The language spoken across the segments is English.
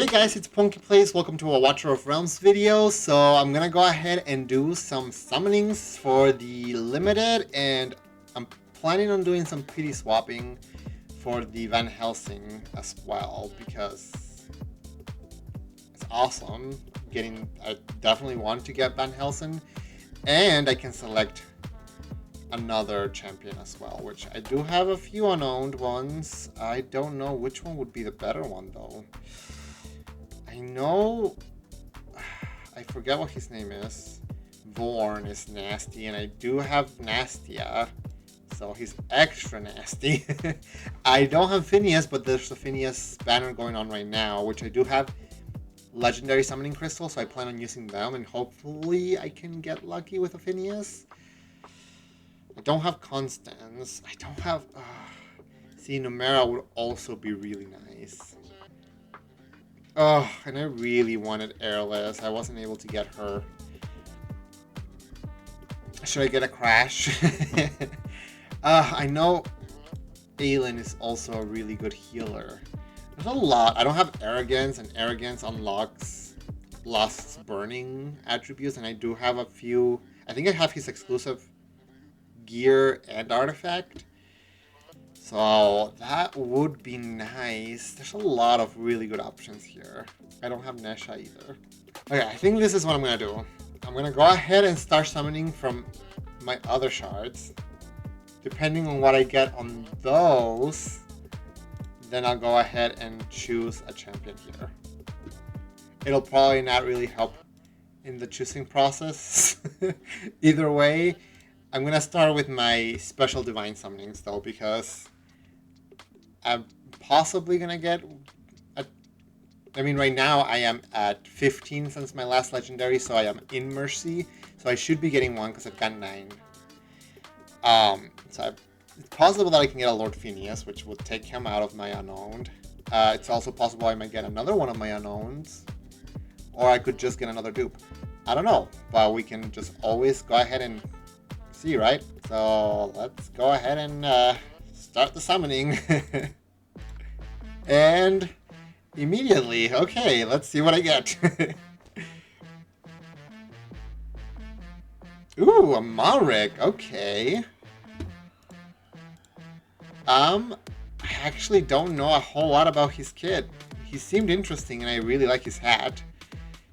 Hey guys, it's Punky Plays. Welcome to a Watcher of Realms video. So I'm gonna go ahead and do some summonings for the limited, and I'm planning on doing some pity swapping for the Van Helsing as well because it's awesome. I definitely want to get Van Helsing, and I can select another champion as well, which I do have a few unowned ones. I don't know which one would be the better one though. I know, I forget what his name is. Vorn is nasty, and I do have Nastia, so he's extra nasty. I don't have Phineas, but there's a Phineas banner going on right now, which I do have legendary summoning crystals, so I plan on using them, and hopefully I can get lucky with a Phineas. I don't have Constance. I don't have... See, Numera would also be really nice. Oh, and I really wanted Airless. I wasn't able to get her. Should I get a Crash? I know Aelin is also a really good healer. There's a lot. I don't have Arrogance, and Arrogance unlocks Lust's Burning attributes, and I do have a few. I think I have his exclusive gear and artifact. So that would be nice. There's a lot of really good options here. I don't have Nesha either. Okay, I think this is what I'm gonna do. I'm gonna go ahead and start summoning from my other shards. Depending on what I get on those, then I'll go ahead and choose a champion here. It'll probably not really help in the choosing process. Either way, I'm gonna start with my special divine summonings though, because I'm possibly gonna get right now I am at 15 since my last legendary, so I am in Mercy, so I should be getting one because I've got 9. It's possible that I can get a Lord Phineas, which would take him out of my unowned. It's also possible I might get another one of my unknowns, or I could just get another dupe. I don't know, but we can just always go ahead and see, right? So let's go ahead and start the summoning. And immediately, okay, let's see what I get. Ooh, a Malric, okay. I actually don't know a whole lot about his kit. He seemed interesting, and I really like his hat.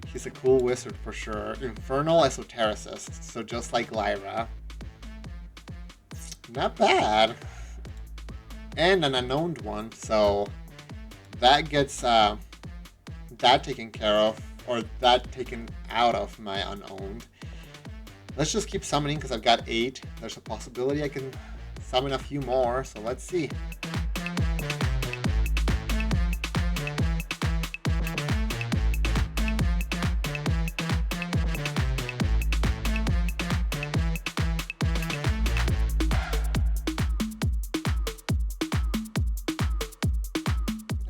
He's a cool wizard for sure. Infernal Esotericist, so just like Lyra. Not bad. And an unknown one, so that gets that taken care of, or that taken out of my unowned. Let's just keep summoning because I've got 8. There's a possibility I can summon a few more, so let's see.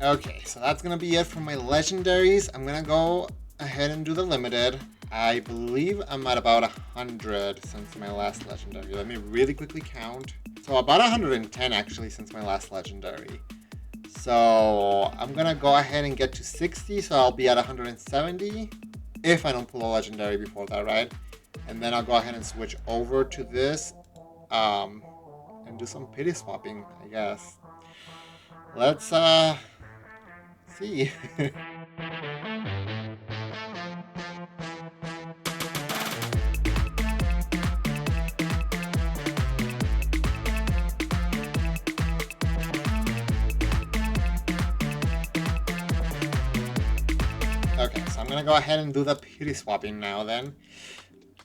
Okay, so that's gonna be it for my legendaries. I'm gonna go ahead and do the limited. I believe I'm at about 100 since my last legendary. Let me really quickly count. So about 110 actually since my last legendary. So I'm gonna go ahead and get to 60, so I'll be at 170 if I don't pull a legendary before that, right? And then I'll go ahead and switch over to this and do some pity swapping, I guess. Let's see. Okay, so I'm gonna go ahead and do the pity swapping now then.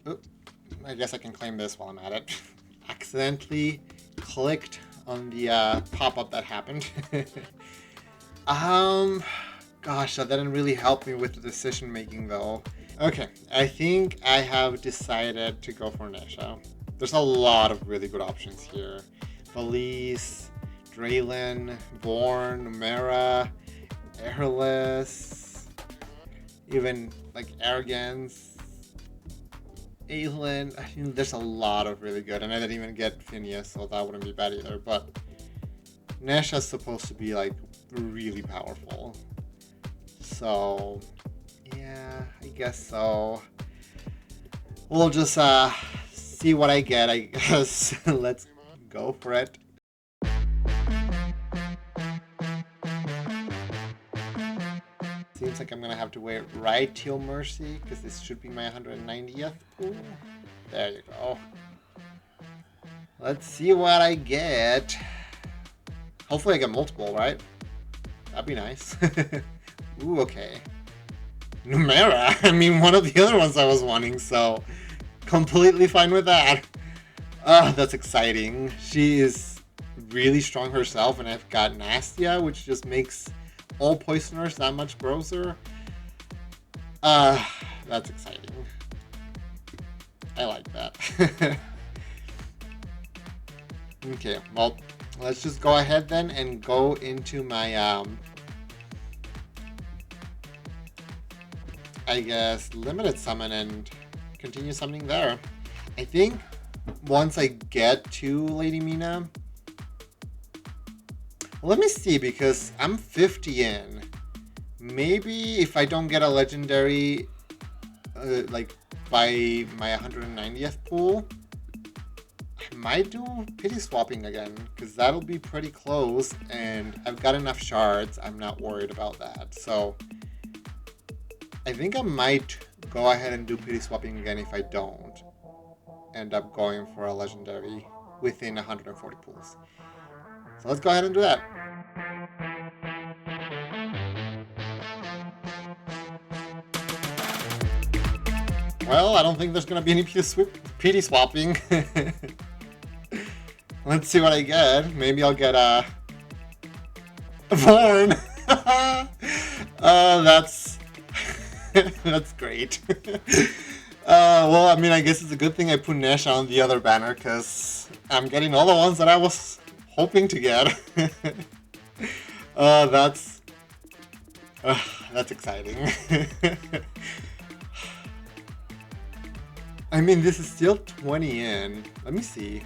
Oop, I guess I can claim this while I'm at it. Accidentally clicked on the pop-up that happened. Gosh, that didn't really help me with the decision making though. Okay, I think I have decided to go for Nesha. There's a lot of really good options here. Felice, Draylin, Vorn, Numera, Airless, even like Arrogance, Aelin. I mean, there's a lot of really good, and I didn't even get Phineas, so that wouldn't be bad either. But Nesha's supposed to be like really powerful. So yeah, I guess so. We'll just see what I get, I guess. Let's go for it. Seems like I'm gonna have to wait right till Mercy, because this should be my 190th pool. There you go. Let's see what I get. Hopefully I get multiple, right? That'd be nice. Ooh, okay. Numera. I mean, one of the other ones I was wanting, so completely fine with that. That's exciting. She is really strong herself, and I've got Nastia, which just makes all poisoners that much grosser. That's exciting. I like that. Okay, well, let's just go ahead then and go into my, I guess, limited summon and continue summoning there. I think once I get to Lady Mina, let me see, because I'm 50 in. Maybe if I don't get a legendary, like by my 190th pool, I might do pity swapping again, because that'll be pretty close, and I've got enough shards. I'm not worried about that. So I think I might go ahead and do pity swapping again if I don't end up going for a legendary within 140 pools. So let's go ahead and do that. Well, I don't think there's gonna be any PD swapping. Let's see what I get. Maybe I'll get a Vorn. That's that's great. Well, I mean, I guess it's a good thing I put Nash on the other banner, because I'm getting all the ones that I was hoping to get. That's exciting. I mean, this is still 20 in. Let me see.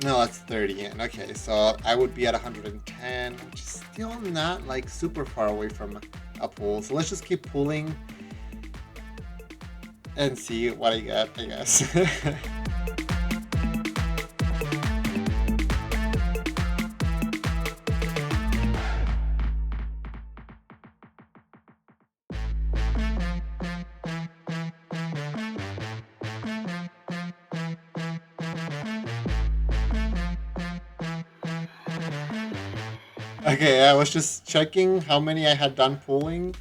No, that's 30 in. Okay, so I would be at 110, which is still not like super far away from a pool. So let's just keep pulling and see what I get, I guess. Okay, I was just checking how many I had done pulling.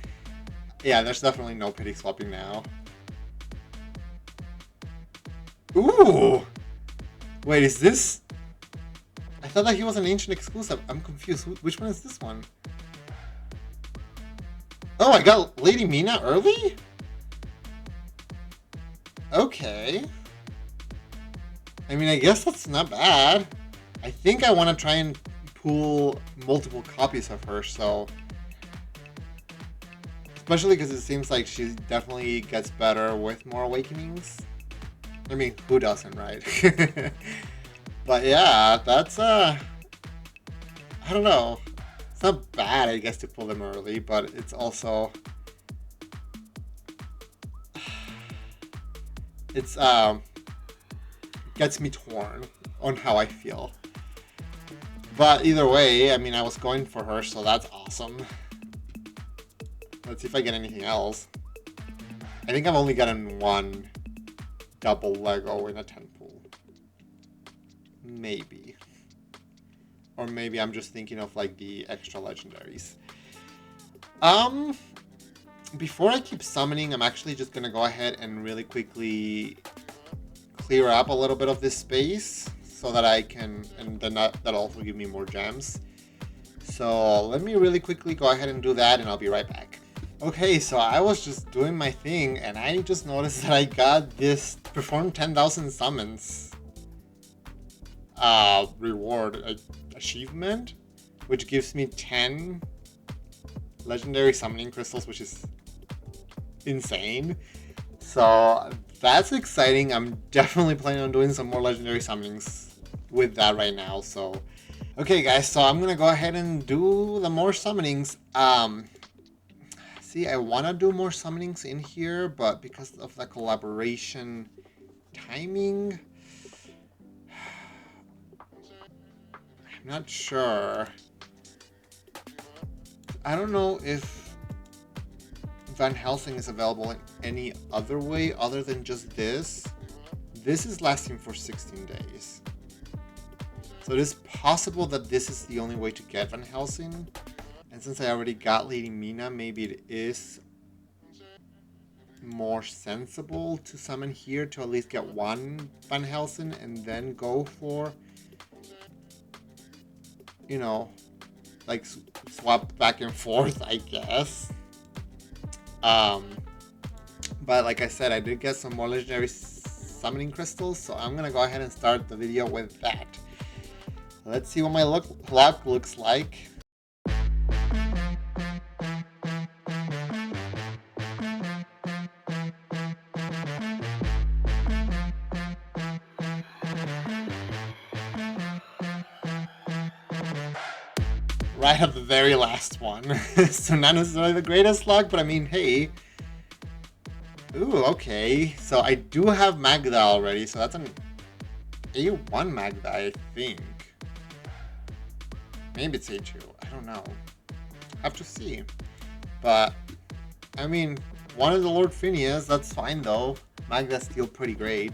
Yeah, there's definitely no pity swapping now. Ooh! Wait, is this? I thought that he was an ancient exclusive. I'm confused. Which one is this one? Oh, I got Lady Mina early? Okay. I mean, I guess that's not bad. I think I want to try and pull multiple copies of her, so... Especially because it seems like she definitely gets better with more awakenings. I mean, who doesn't, right? But yeah, that's, I don't know. It's not bad, I guess, to pull them early, but it's also... It's, gets me torn on how I feel. But either way, I mean, I was going for her, so that's awesome. Let's see if I get anything else. I think I've only gotten one double Lego in a 10 pool. Maybe. Or maybe I'm just thinking of like the extra legendaries. Before I keep summoning, I'm actually just gonna go ahead and really quickly clear up a little bit of this space so that I can, and then that'll also give me more gems. So let me really quickly go ahead and do that, and I'll be right back. Okay, so I was just doing my thing, and I just noticed that I got this perform 10,000 summons reward achievement, which gives me 10 legendary summoning crystals, which is insane. So that's exciting. I'm definitely planning on doing some more legendary summonings with that right now. So Okay, guys, so I'm gonna go ahead and do the more summonings. See, I want to do more summonings in here, but because of the collaboration timing, I'm not sure. I don't know if Van Helsing is available in any other way other than just this. This is lasting for 16 days. So it is possible that this is the only way to get Van Helsing. And since I already got Lady Mina, maybe it is more sensible to summon here to at least get one Van Helsing and then go for, you know, like swap back and forth, I guess. But like I said, I did get some more legendary summoning crystals, so I'm gonna go ahead and start the video with that. Let's see what my luck looks like. Right at the very last one. So not necessarily the greatest luck, but I mean, hey. Ooh, okay. So I do have Magda already, so that's an A1 Magda, I think. Maybe it's A2. I don't know. Have to see. But, I mean, one of the Lord Phineas, that's fine though. Magda's still pretty great.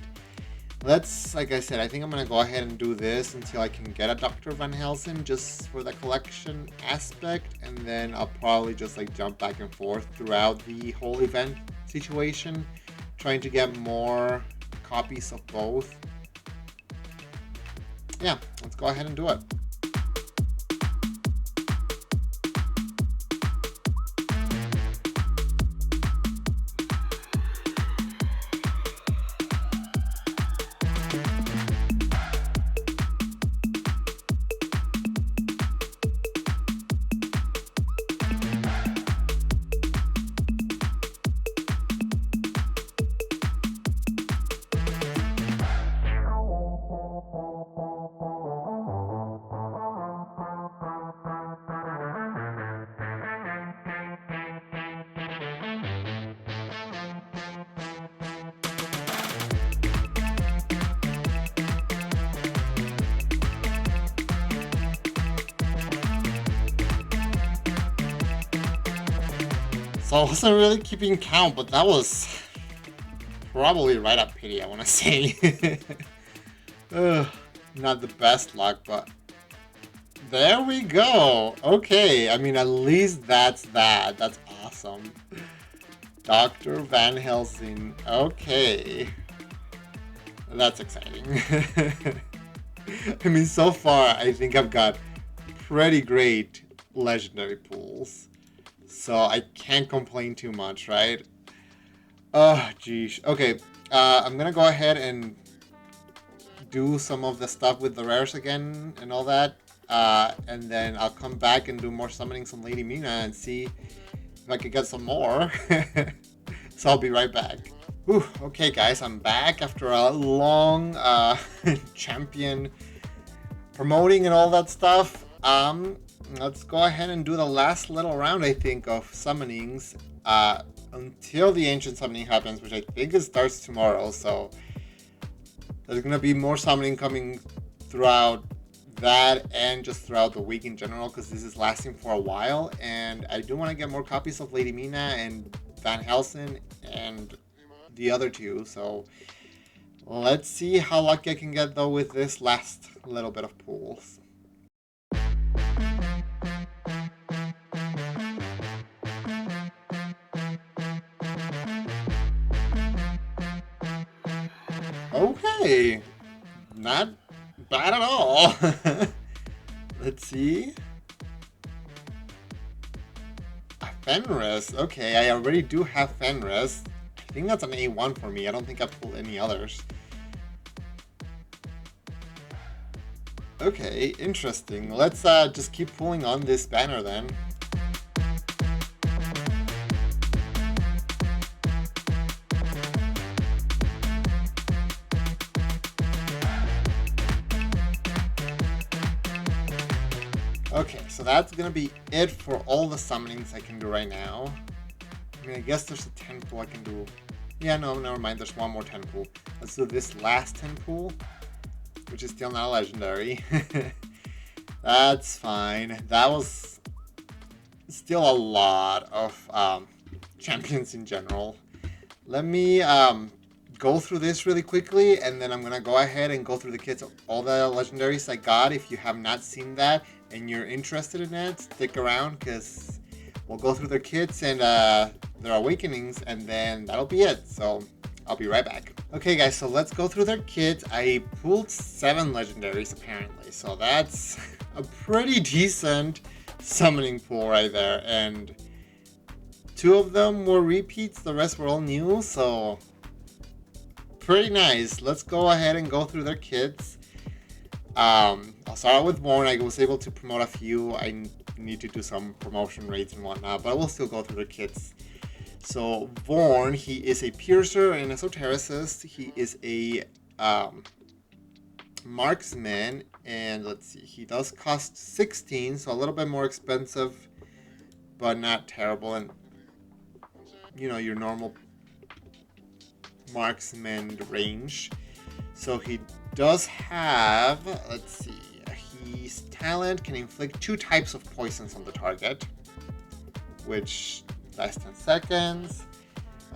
Let's, like I said, I think I'm going to go ahead and do this until I can get a Dr. Van Helsing just for the collection aspect. And then I'll probably just like jump back and forth throughout the whole event situation, trying to get more copies of both. Yeah, let's go ahead and do it. So I wasn't really keeping count, but that was probably right up pity, I want to say. Not the best luck, but there we go. Okay, I mean, at least that's that. That's awesome. Dr. Van Helsing. Okay. That's exciting. I mean, so far, I think I've got pretty great legendary pools. So I can't complain too much, right? Oh, geez. Okay, I'm gonna go ahead and do some of the stuff with the rares again and all that. And then I'll come back and do more summonings on Lady Mina and see if I could get some more. So I'll be right back. Whew, okay, guys, I'm back after a long champion promoting and all that stuff. Let's go ahead and do the last little round, I think, of summonings until the ancient summoning happens, which I think it starts tomorrow. So there's gonna be more summoning coming throughout that and just throughout the week in general, because this is lasting for a while, and I do want to get more copies of Lady Mina and Van Helsing and the other two. So let's see how lucky I can get though with this last little bit of pools. Okay, not bad at all. Let's see. A Fenris. Okay, I already do have Fenris. I think that's an A1 for me. I don't think I've pulled any others. Okay, interesting. Let's just keep pulling on this banner then. Okay, so that's gonna be it for all the summonings I can do right now. I mean, I guess there's a 10 pool I can do. Yeah, no, never mind. There's one more 10 pool. Let's do this last 10 pool, which is still not a legendary. That's fine. That was still a lot of champions in general. Let me go through this really quickly, and then I'm gonna go ahead and go through the kits of all the legendaries I got. If you have not seen that and you're interested in it, stick around, because we'll go through their kits and their awakenings, and then that'll be it. So I'll be right back. Okay guys, so let's go through their kits. I pulled 7 legendaries apparently, so that's a pretty decent summoning pool right there, and 2 of them were repeats, the rest were all new, so pretty nice. Let's go ahead and go through their kits. I'll start out with Vorn. I was able to promote a few. I need to do some promotion rates and whatnot, but we'll still go through their kits. So Vorn, he is a piercer and esotericist. He is a marksman, and let's see, he does cost 16, so a little bit more expensive, but not terrible, and you know, your normal marksman range. So he does have, let's see, his talent can inflict 2 types of poisons on the target, which lasts 10 seconds.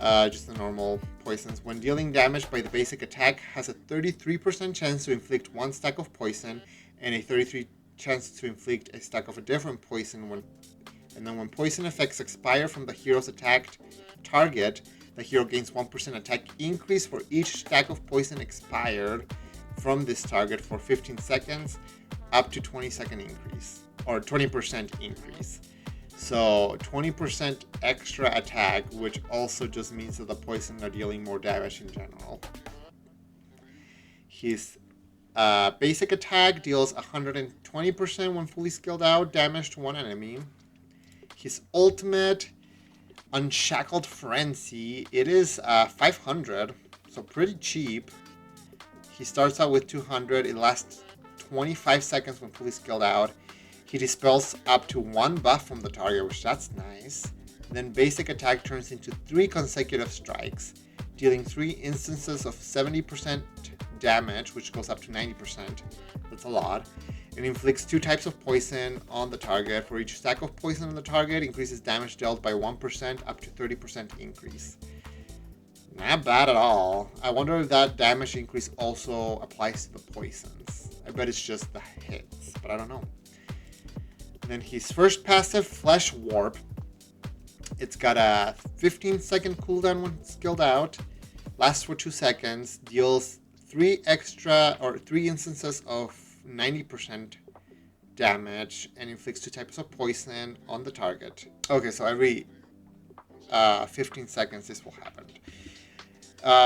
Just the normal poisons. When dealing damage by the basic attack, has a 33% chance to inflict 1 stack of poison, and a 33% chance to inflict a stack of a different poison. And then when poison effects expire from the hero's attacked target, the hero gains 1% attack increase for each stack of poison expired from this target for 15 seconds, up to 20-second increase, or 20% increase. So 20% extra attack, which also just means that the poison are dealing more damage in general. His basic attack deals 120% when fully skilled out damage to one enemy. His ultimate, Unshackled Frenzy, it is 500, so pretty cheap. He starts out with 200, it lasts 25 seconds when fully skilled out. He dispels up to 1 buff from the target, which that's nice. Then basic attack turns into 3 consecutive strikes, dealing 3 instances of 70% damage, which goes up to 90%. That's a lot. It inflicts 2 types of poison on the target. For each stack of poison on the target, increases damage dealt by 1%, up to 30% increase. Not bad at all. I wonder if that damage increase also applies to the poisons. I bet it's just the hits, but I don't know. And then his first passive, Flesh Warp. It's got a 15-second cooldown when skilled out, lasts for 2 seconds, deals 3 instances of 90% damage, and inflicts 2 types of poison on the target. Okay, so every 15 seconds this will happen.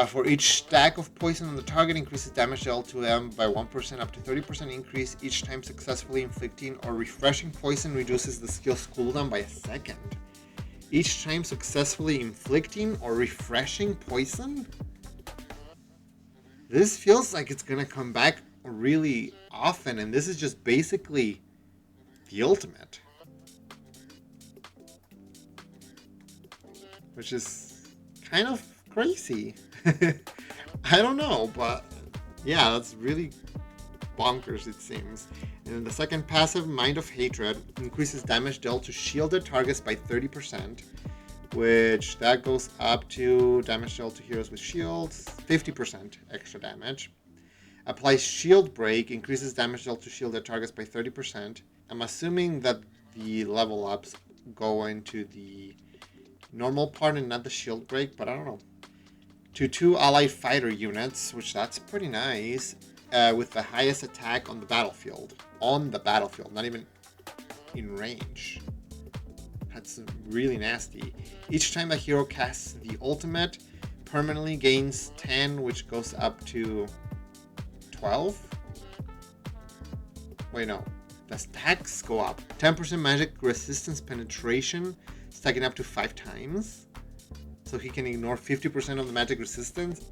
For each stack of poison on the target, increases damage dealt to them by 1%, up to 30% increase. Each time successfully inflicting or refreshing poison reduces the skill's cooldown by a second. Each time successfully inflicting or refreshing poison? This feels like it's gonna come back really often, and this is just basically the ultimate. Which is kind of crazy. I don't know, but yeah, that's really bonkers, it seems. And then the second passive, Mind of Hatred, increases damage dealt to shielded targets by 30%, which that goes up to damage dealt to heroes with shields, 50% extra damage. Applies Shield Break, increases damage dealt to shielded targets by 30%. I'm assuming that the level ups go into the normal part and not the Shield Break, but I don't know. To 2 allied fighter units, which that's pretty nice, with the highest attack on the battlefield. On the battlefield, not even in range. That's really nasty. Each time a hero casts the ultimate, permanently gains 10, which goes up to 12? Wait, no. The stacks go up. 10% magic resistance penetration, stacking up to 5 times. So he can ignore 50% of the magic resistance.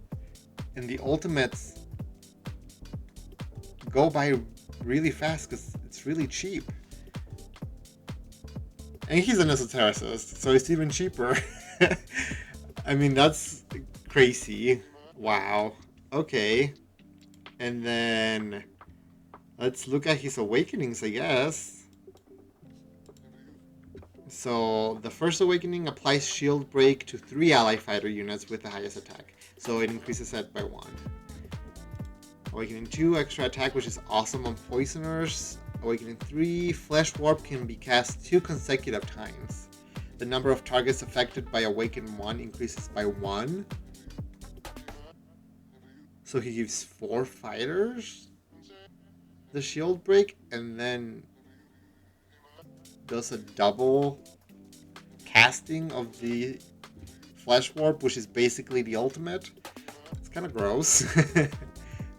And the ultimates go by really fast because it's really cheap. And he's an esotericist, so it's even cheaper. I mean, that's crazy. Wow. Okay. And then let's look at his awakenings, I guess. So the first awakening applies shield break to 3 ally fighter units with the highest attack. So it increases that by 1. Awakening 2, extra attack, which is awesome on poisoners. Awakening 3, flesh warp can be cast 2 consecutive times. The number of targets affected by Awaken 1 increases by 1. So he gives 4 fighters the shield break and then does a double casting of the flesh warp, which is basically the ultimate. It's kind of gross.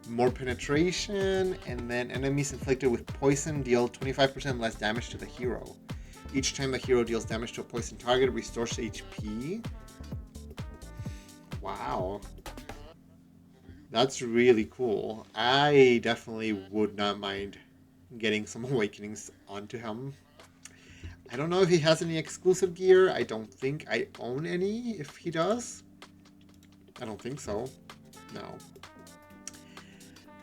More penetration, and then enemies inflicted with poison deal 25% less damage to the hero. Each time the hero deals damage to a poison target, restores HP. Wow. That's really cool. I definitely would not mind getting some awakenings onto him. I don't know if he has any exclusive gear. I don't think I own any if he does. I don't think so. No.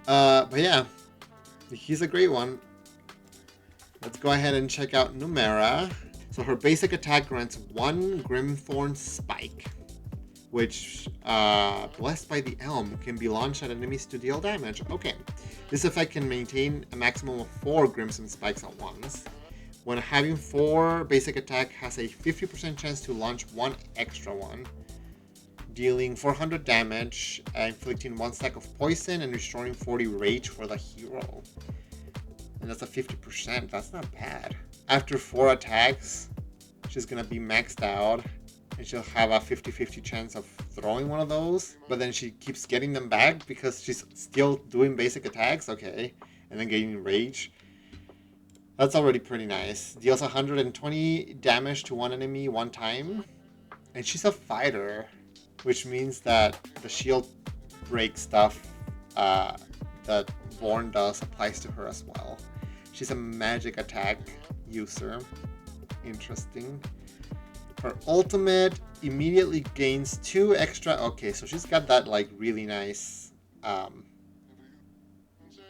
But yeah, he's a great one. Let's go ahead and check out Numera. So her basic attack grants 1 Grimthorn Spike, which, blessed by the Elm, can be launched at enemies to deal damage. Okay. This effect can maintain a maximum of 4 Crimson Spikes at once. When having 4 basic attack, has a 50% chance to launch 1 extra one, dealing 400 damage, inflicting 1 stack of poison, and restoring 40 rage for the hero. And that's a 50%. That's not bad. After 4 attacks, she's gonna be maxed out, and she'll have a 50-50 chance of throwing one of those, but then she keeps getting them back because she's still doing basic attacks. Okay. And then getting rage. That's already pretty nice. Deals 120 damage to one enemy 1 time. And she's a fighter, which means that the shield break stuff that Vorn does applies to her as well. She's a magic attack user. Interesting. Her ultimate immediately gains 2 extra... Okay, so she's got that like really nice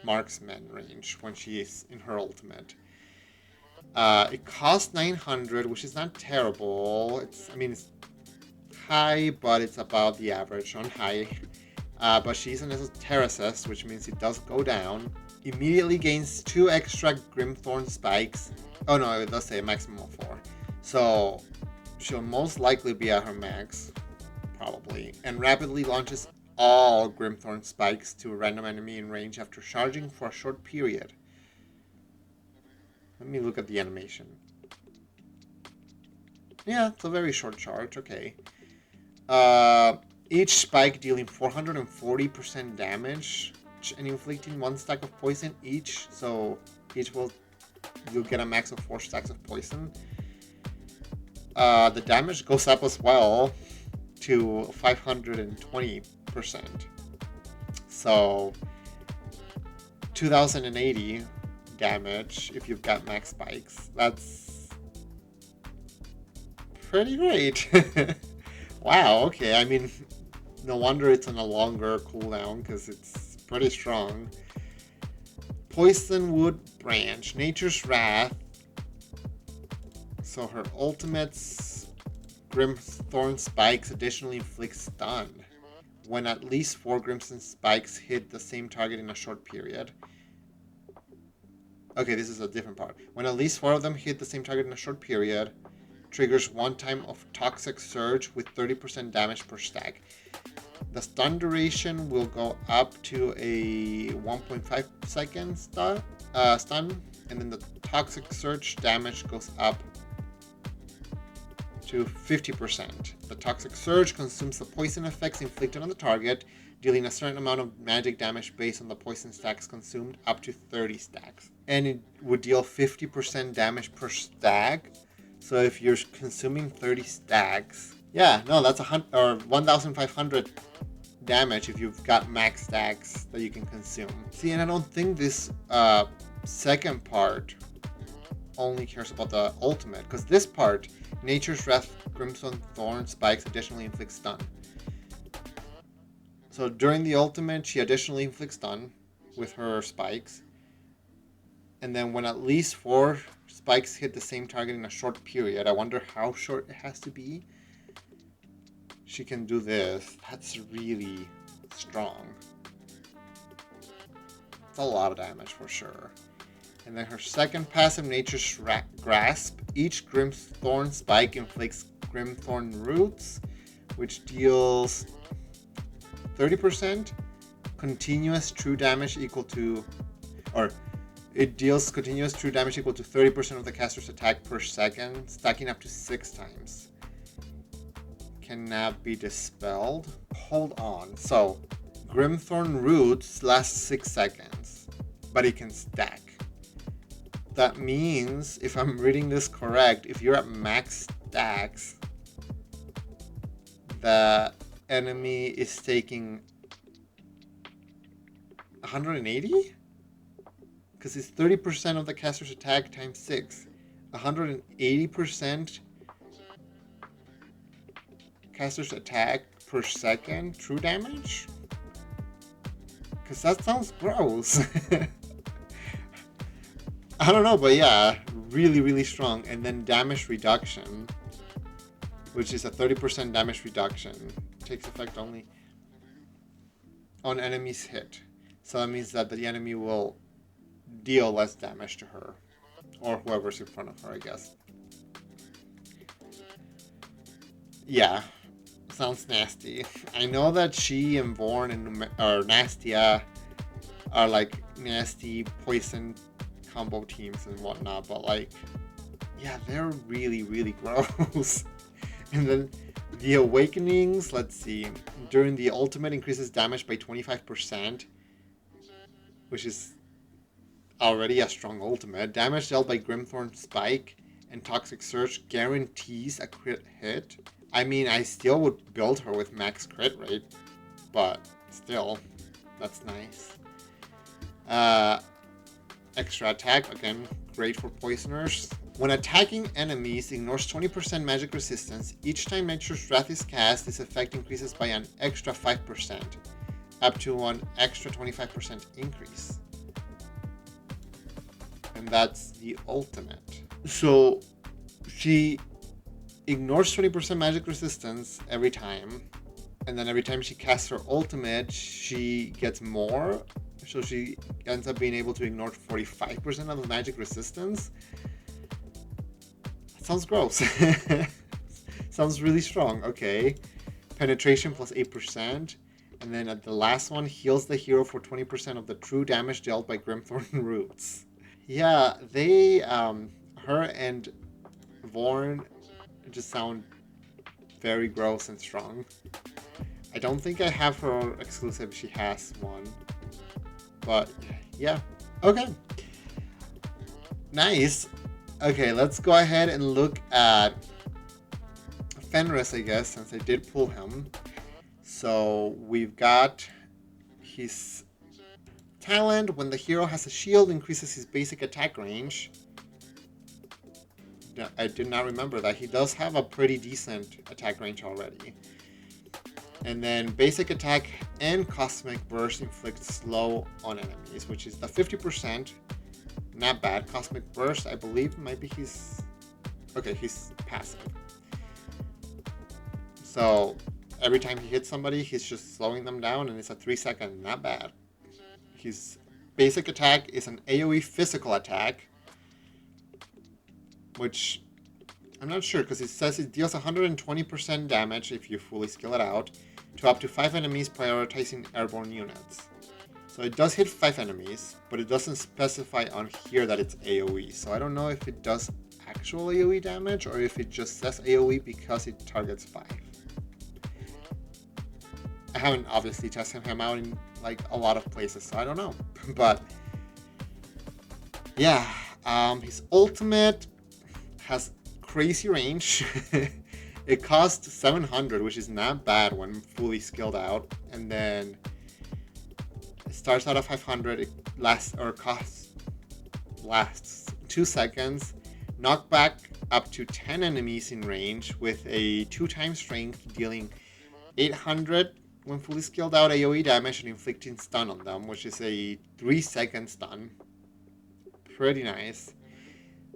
marksman range when she is in her ultimate. It costs 900, which is not terrible. It's high, but it's about the average on high. But she's an esotericist, which means it does go down. Immediately gains 2 extra Grimthorn Spikes. Oh no, it does say a maximum of 4. So she'll most likely be at her max, probably. And rapidly launches all Grimthorn Spikes to a random enemy in range after charging for a short period. Let me look at the animation. Yeah, it's a very short charge, okay. Each spike dealing 440% damage and inflicting 1 stack of poison each. So you'll get a max of 4 stacks of poison. The damage goes up as well to 520%. So 2080 damage if you've got max spikes. That's pretty great. Wow, okay. I mean, no wonder it's on a longer cooldown because it's pretty strong. Poisonwood Branch, Nature's Wrath. So her ultimate's Grimthorn Spikes additionally inflict stun when at least 4 Grimthorn Spikes hit the same target in a short period. Okay, this is a different part. When at least 4 of them hit the same target in a short period, triggers 1 time of Toxic Surge with 30% damage per stack. The stun duration will go up to a 1.5 second stun, and then the Toxic Surge damage goes up to 50%. The Toxic Surge consumes the poison effects inflicted on the target, dealing a certain amount of magic damage based on the poison stacks consumed, up to 30 stacks. And it would deal 50% damage per stack. So if you're consuming 30 stacks, yeah, no, that's 1,500 damage if you've got max stacks that you can consume. See, and I don't think this second part only cares about the ultimate, because this part, Nature's Wrath, Crimson Thorn Spikes additionally inflict stun. So during the ultimate, she additionally inflicts stun with her spikes. And then when at least 4 spikes hit the same target in a short period, I wonder how short it has to be, she can do this. That's really strong. It's a lot of damage for sure. And then her second passive, Nature's Grasp. Each Grimthorn spike inflicts Grimthorn roots, which deals 30% continuous true damage equal to, or it deals continuous true damage equal to 30% of the caster's attack per second, stacking up to 6 times. Cannot be dispelled. Hold on. So, Grimthorn roots last 6 seconds, but it can stack. That means, if I'm reading this correct, if you're at max stacks, the enemy is taking 180? Because it's 30% of the caster's attack times 6. 180% caster's attack per second true damage? Because that sounds gross. I don't know, but yeah, really, really strong. And then damage reduction, which is a 30% damage reduction, takes effect only on enemies hit. So that means that the enemy will deal less damage to her, or whoever's in front of her, I guess. Yeah, sounds nasty. I know that she and Vorn and Nastia are like nasty poison combo teams and whatnot, but like, yeah, they're really, really gross. And then the Awakenings, let's see, during the ultimate increases damage by 25%, which is already a strong ultimate. Damage dealt by Grimthorn Spike and Toxic Surge guarantees a crit hit. I mean, I still would build her with max crit rate, but still, that's nice. Extra attack, again, great for poisoners. When attacking enemies, ignores 20% magic resistance. Each time Nature's Wrath is cast, this effect increases by an extra 5%, up to an extra 25% increase. And that's the ultimate. So she ignores 20% magic resistance every time, and then every time she casts her ultimate, she gets more. So she ends up being able to ignore 45% of the magic resistance. That sounds gross. Sounds really strong. Okay. Penetration plus 8%. And then at the last one, heals the hero for 20% of the true damage dealt by Grimthorn roots. Yeah, they, her and Vorn just sound very gross and strong. I don't think I have her exclusive. She has one. But, yeah. Okay. Nice. Okay, let's go ahead and look at Fenris, I guess, since I did pull him. So, we've got his talent. When the hero has a shield, increases his basic attack range. I did not remember that. He does have a pretty decent attack range already. And then basic attack and cosmic burst inflict slow on enemies, which is the 50%. Not bad. Cosmic burst, I believe, might be his... Okay, he's passive. So every time he hits somebody, he's just slowing them down, and it's a 3-second. Not bad. His basic attack is an AoE physical attack, which I'm not sure, because it says it deals 120% damage if you fully skill it out, to up to 5 enemies, prioritizing airborne units. So it does hit 5 enemies, but it doesn't specify on here that it's AoE. So I don't know if it does actual AoE damage, or if it just says AoE because it targets 5. I haven't obviously tested him out in like a lot of places, so I don't know. But yeah, his ultimate has crazy range. It costs 700, which is not bad when fully skilled out. And then it starts out at 500. It lasts 2 seconds. Knockback up to 10 enemies in range with a 2x strength, dealing 800 when fully skilled out AoE damage and inflicting stun on them, which is a 3-second stun. Pretty nice.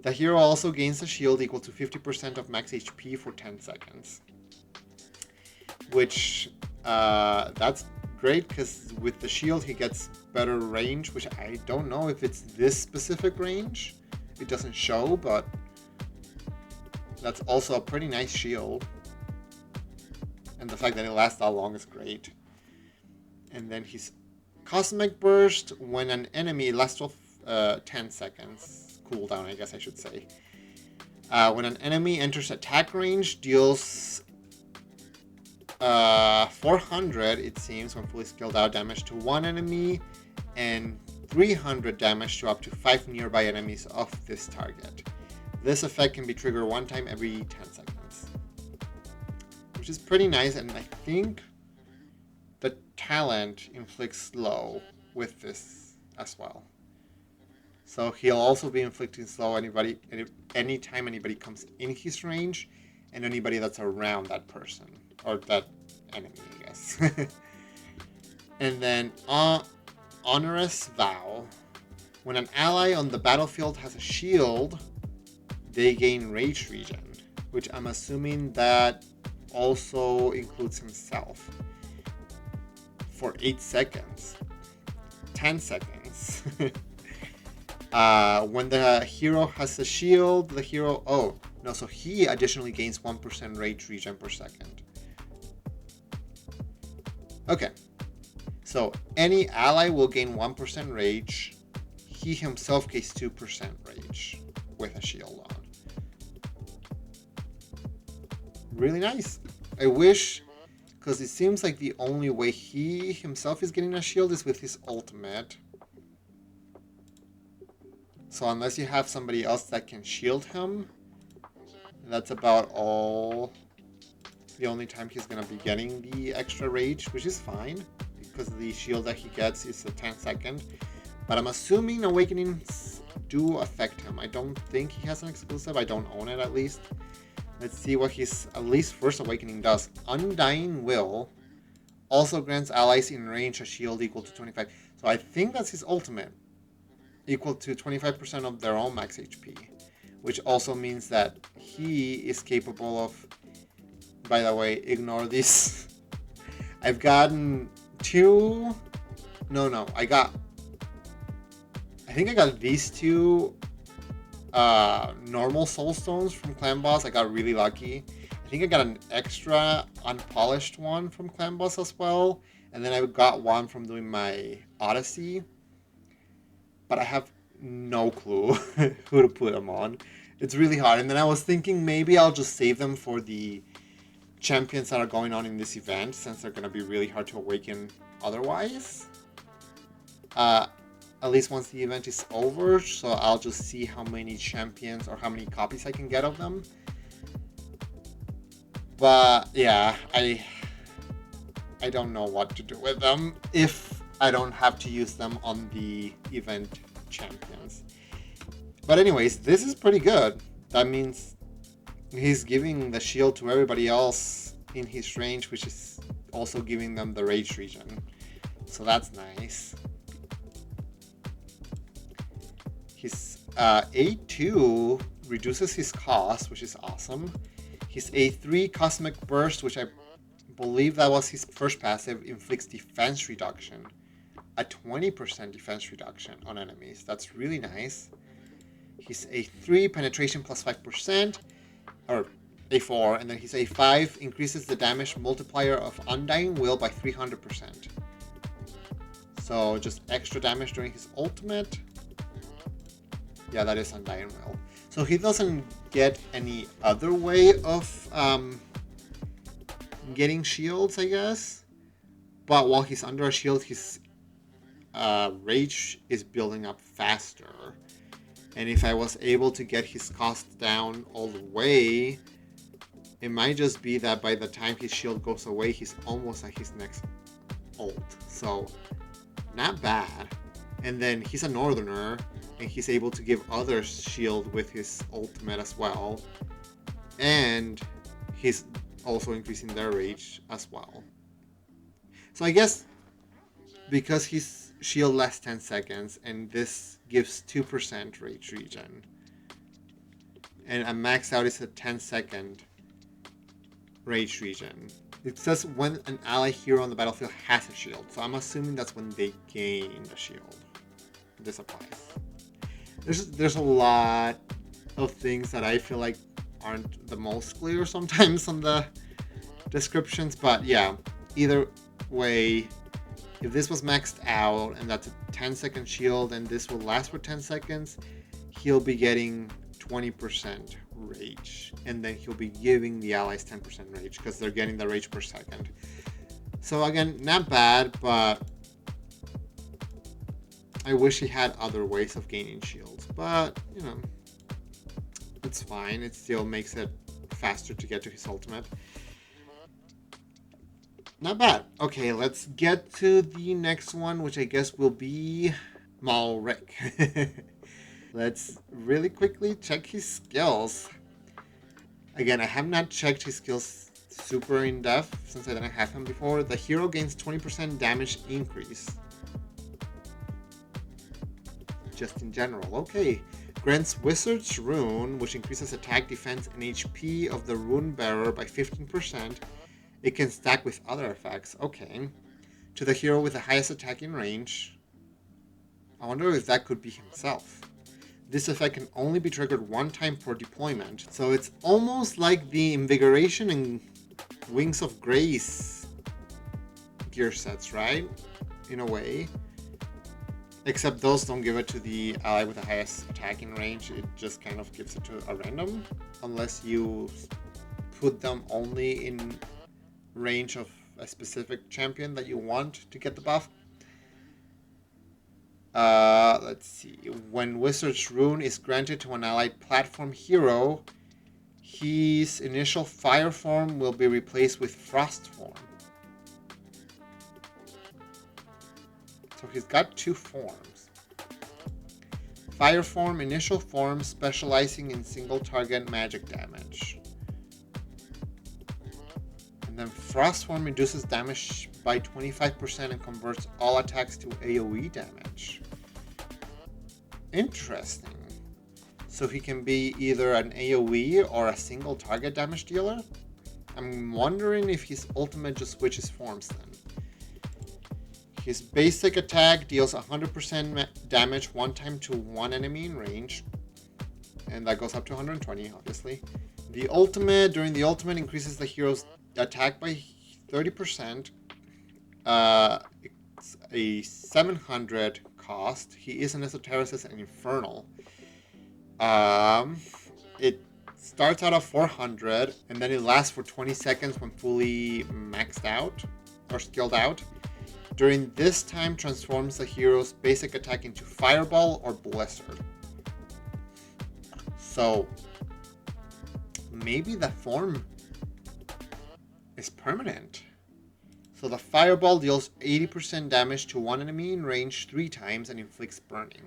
The hero also gains a shield equal to 50% of max HP for 10 seconds. Which, that's great, because with the shield he gets better range, which I don't know if it's this specific range. It doesn't show, but that's also a pretty nice shield. And the fact that it lasts that long is great. And then his Cosmic Burst, when an enemy lasts 10 seconds. Cooldown, I guess I should say. When an enemy enters attack range, deals 400, it seems, when fully skilled out damage to one enemy, and 300 damage to up to 5 nearby enemies of this target. This effect can be triggered one time every 10 seconds. Which is pretty nice, and I think the talent inflicts slow with this as well. So he'll also be inflicting slow anytime anybody comes in his range, and anybody that's around that person, or that enemy, I guess. And then Onerous Vow. When an ally on the battlefield has a shield, they gain rage regen, which I'm assuming that also includes himself. For 8 seconds. 10 seconds. When the hero has a shield, the hero... Oh, no, so he additionally gains 1% rage regen per second. Okay. So any ally will gain 1% rage. He himself gains 2% rage with a shield on. Really nice. I wish, because it seems like the only way he himself is getting a shield is with his ultimate. So unless you have somebody else that can shield him, that's about all. The only time he's going to be getting the extra rage, which is fine, because the shield that he gets is a 10 second. But I'm assuming awakenings do affect him. I don't think he has an exclusive. I don't own it, at least. Let's see what his at least first awakening does. Undying Will also grants allies in range a shield equal to 25. So I think that's his ultimate. Equal to 25% of their own max HP. Which also means that he is capable of... By the way, ignore this. I've gotten 2... No, I think I got these 2 normal soul stones from Clan Boss. I got really lucky. I think I got an extra unpolished one from Clan Boss as well. And then I got one from doing my Odyssey. But I have no clue who to put them on. It's really hard. And then I was thinking maybe I'll just save them for the champions that are going on in this event, since they're going to be really hard to awaken otherwise. At least once the event is over, so I'll just see how many champions or how many copies I can get of them. But yeah, I don't know what to do with them if I don't have to use them on the event champions. But anyways, this is pretty good. That means he's giving the shield to everybody else in his range, which is also giving them the rage regen. So that's nice. His A2 reduces his cost, which is awesome. His A3 Cosmic Burst, which I believe that was his first passive, inflicts defense reduction. A 20% defense reduction on enemies. That's really nice. His A3 penetration plus 5%, or A4, and then his A5 increases the damage multiplier of Undying Will by 300%. So just extra damage during his ultimate. Yeah, that is Undying Will. So he doesn't get any other way of getting shields, I guess. But while he's under a shield, his rage is building up faster. And if I was able to get his cost down all the way, it might just be that by the time his shield goes away, he's almost at his next ult. So, not bad. And then he's a northerner, and he's able to give others shield with his ultimate as well. And he's also increasing their rage as well. So I guess because his shield lasts 10 seconds and this gives 2% rage regen, and a max out is a 10-second rage regen. It says when an ally hero on the battlefield has a shield, so I'm assuming that's when they gain the shield. This applies. There's a lot of things that I feel like aren't the most clear sometimes on the descriptions, but yeah, either way, if this was maxed out and that's a 10-second shield and this will last for 10 seconds, he'll be getting 20% rage, and then he'll be giving the allies 10% rage because they're getting the rage per second. So again, not bad, but I wish he had other ways of gaining shields, but you know, it's fine. It still makes it faster to get to his ultimate. Not bad. Okay, let's get to the next one, which I guess will be Malric. Let's really quickly check his skills. Again, I have not checked his skills super in depth since I didn't have him before. The hero gains 20% damage increase. Just in general. Okay. Grants Wizard's Rune, which increases attack, defense, and HP of the rune bearer by 15%. It can stack with other effects. Okay. To the hero with the highest attacking range. I wonder if that could be himself. This effect can only be triggered one time per deployment. So it's almost like the Invigoration and Wings of Grace gear sets, right? In a way. Except those don't give it to the ally with the highest attacking range. It just kind of gives it to a random. Unless you put them only in range of a specific champion that you want to get the buff. Let's see. When Wizard's Rune is granted to an allied platform hero, his initial fire form will be replaced with frost form. So he's got two forms. Fire form, initial form, specializing in single target magic damage. And then frost form reduces damage by 25% and converts all attacks to AoE damage. Interesting. So he can be either an AoE or a single target damage dealer? I'm wondering if his ultimate just switches forms then. His basic attack deals 100% damage one time to one enemy in range. And that goes up to 120, obviously. The ultimate, during the ultimate, increases the hero's attack by 30%. It's a 700 cost. He is an Esotericist and Infernal. It starts out at 400, and then it lasts for 20 seconds when fully maxed out, or skilled out. During this time, transforms the hero's basic attack into Fireball or Blizzard. So, maybe the form is permanent. So the Fireball deals 80% damage to one enemy in range 3 times and inflicts burning.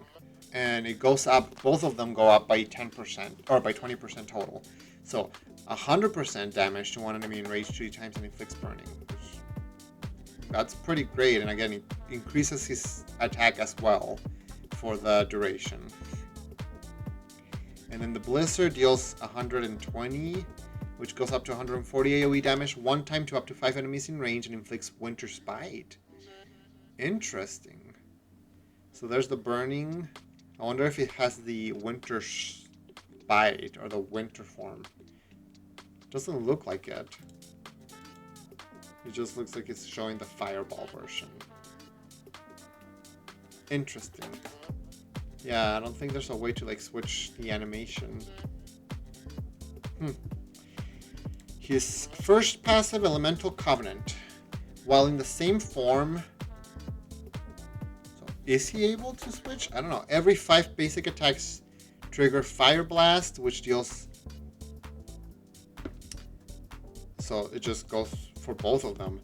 And it goes up, both of them go up by 10%, or by 20% total. So 100% damage to one enemy in range 3 times and inflicts burning. That's pretty great, and again, it increases his attack as well for the duration. And then the Blizzard deals 120, which goes up to 140 AoE damage one time to up to 5 enemies in range and inflicts Winter's Bite. Interesting. So there's the burning. I wonder if it has the Winter's Bite or the winter form. Doesn't look like it. It just looks like it's showing the Fireball version. Interesting. Yeah, I don't think there's a way to like switch the animation. His first passive, Elemental Covenant. While in the same form... So is he able to switch? I don't know. Every 5 basic attacks trigger Fire Blast, which deals... So it just goes for both of them.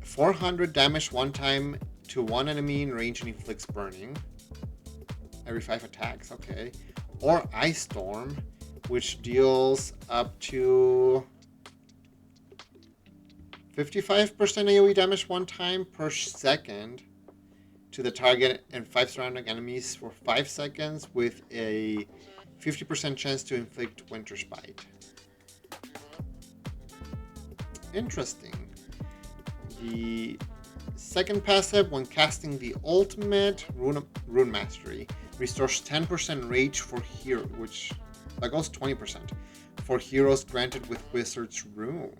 400 damage one time to one enemy in range and inflicts burning. every 5 attacks, okay. Or Ice Storm, which deals up to 55% AoE damage one time per second to the target and 5 surrounding enemies for 5 seconds with a 50% chance to inflict Winter's Bite. Interesting. The second passive, when casting the ultimate, Rune Mastery, restores 10% rage for hero, which that goes 20% for heroes granted with Wizard's Rune.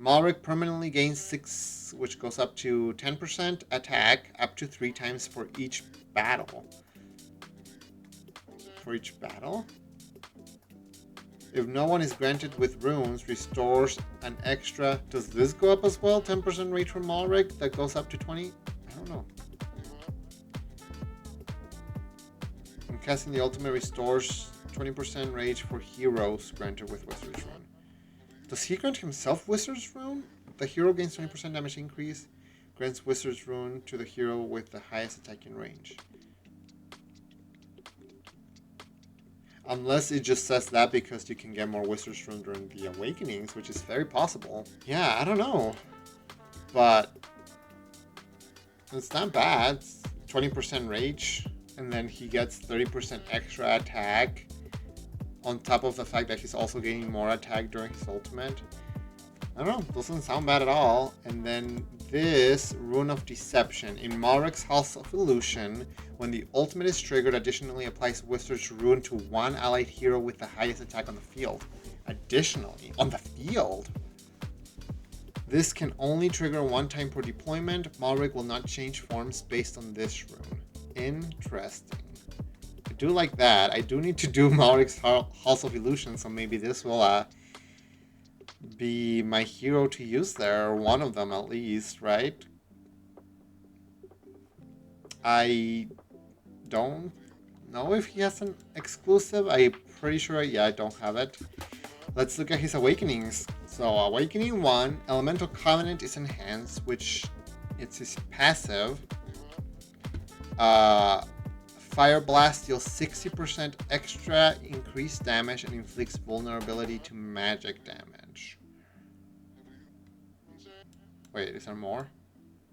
Malric permanently gains 6, which goes up to 10% attack up to 3 times for each battle. For each battle? If no one is granted with runes, restores an extra. Does this go up as well? 10% rage from Malric that goes up to 20? I don't know. And casting the ultimate restores 20% rage for heroes granted with Wizard's Rune. Does he grant himself Wizard's Rune? The hero gains 20% damage increase. Grants Wizard's Rune to the hero with the highest attacking range. Unless it just says that because you can get more Wizard's Rune during the Awakenings, which is very possible. Yeah, I don't know. But it's not bad. It's 20% rage, and then he gets 30% extra attack on top of the fact that he's also gaining more attack during his ultimate. I don't know, doesn't sound bad at all. And then this Rune of Deception. In Malric's House of Illusion, when the ultimate is triggered, additionally applies Wizard's Rune to one allied hero with the highest attack on the field. Additionally, on the field? This can only trigger one time per deployment. Malric will not change forms based on this rune. Interesting. I do like that. I do need to do Malric's House of Illusion, so maybe this will be my hero to use there, or one of them at least, right? I don't know if he has an exclusive. I'm pretty sure, yeah, I don't have it. Let's look at his Awakenings. So Awakening 1, Elemental Covenant is enhanced, which it's his passive. Fire Blast deals 60% extra increased damage and inflicts vulnerability to magic damage. Wait, is there more?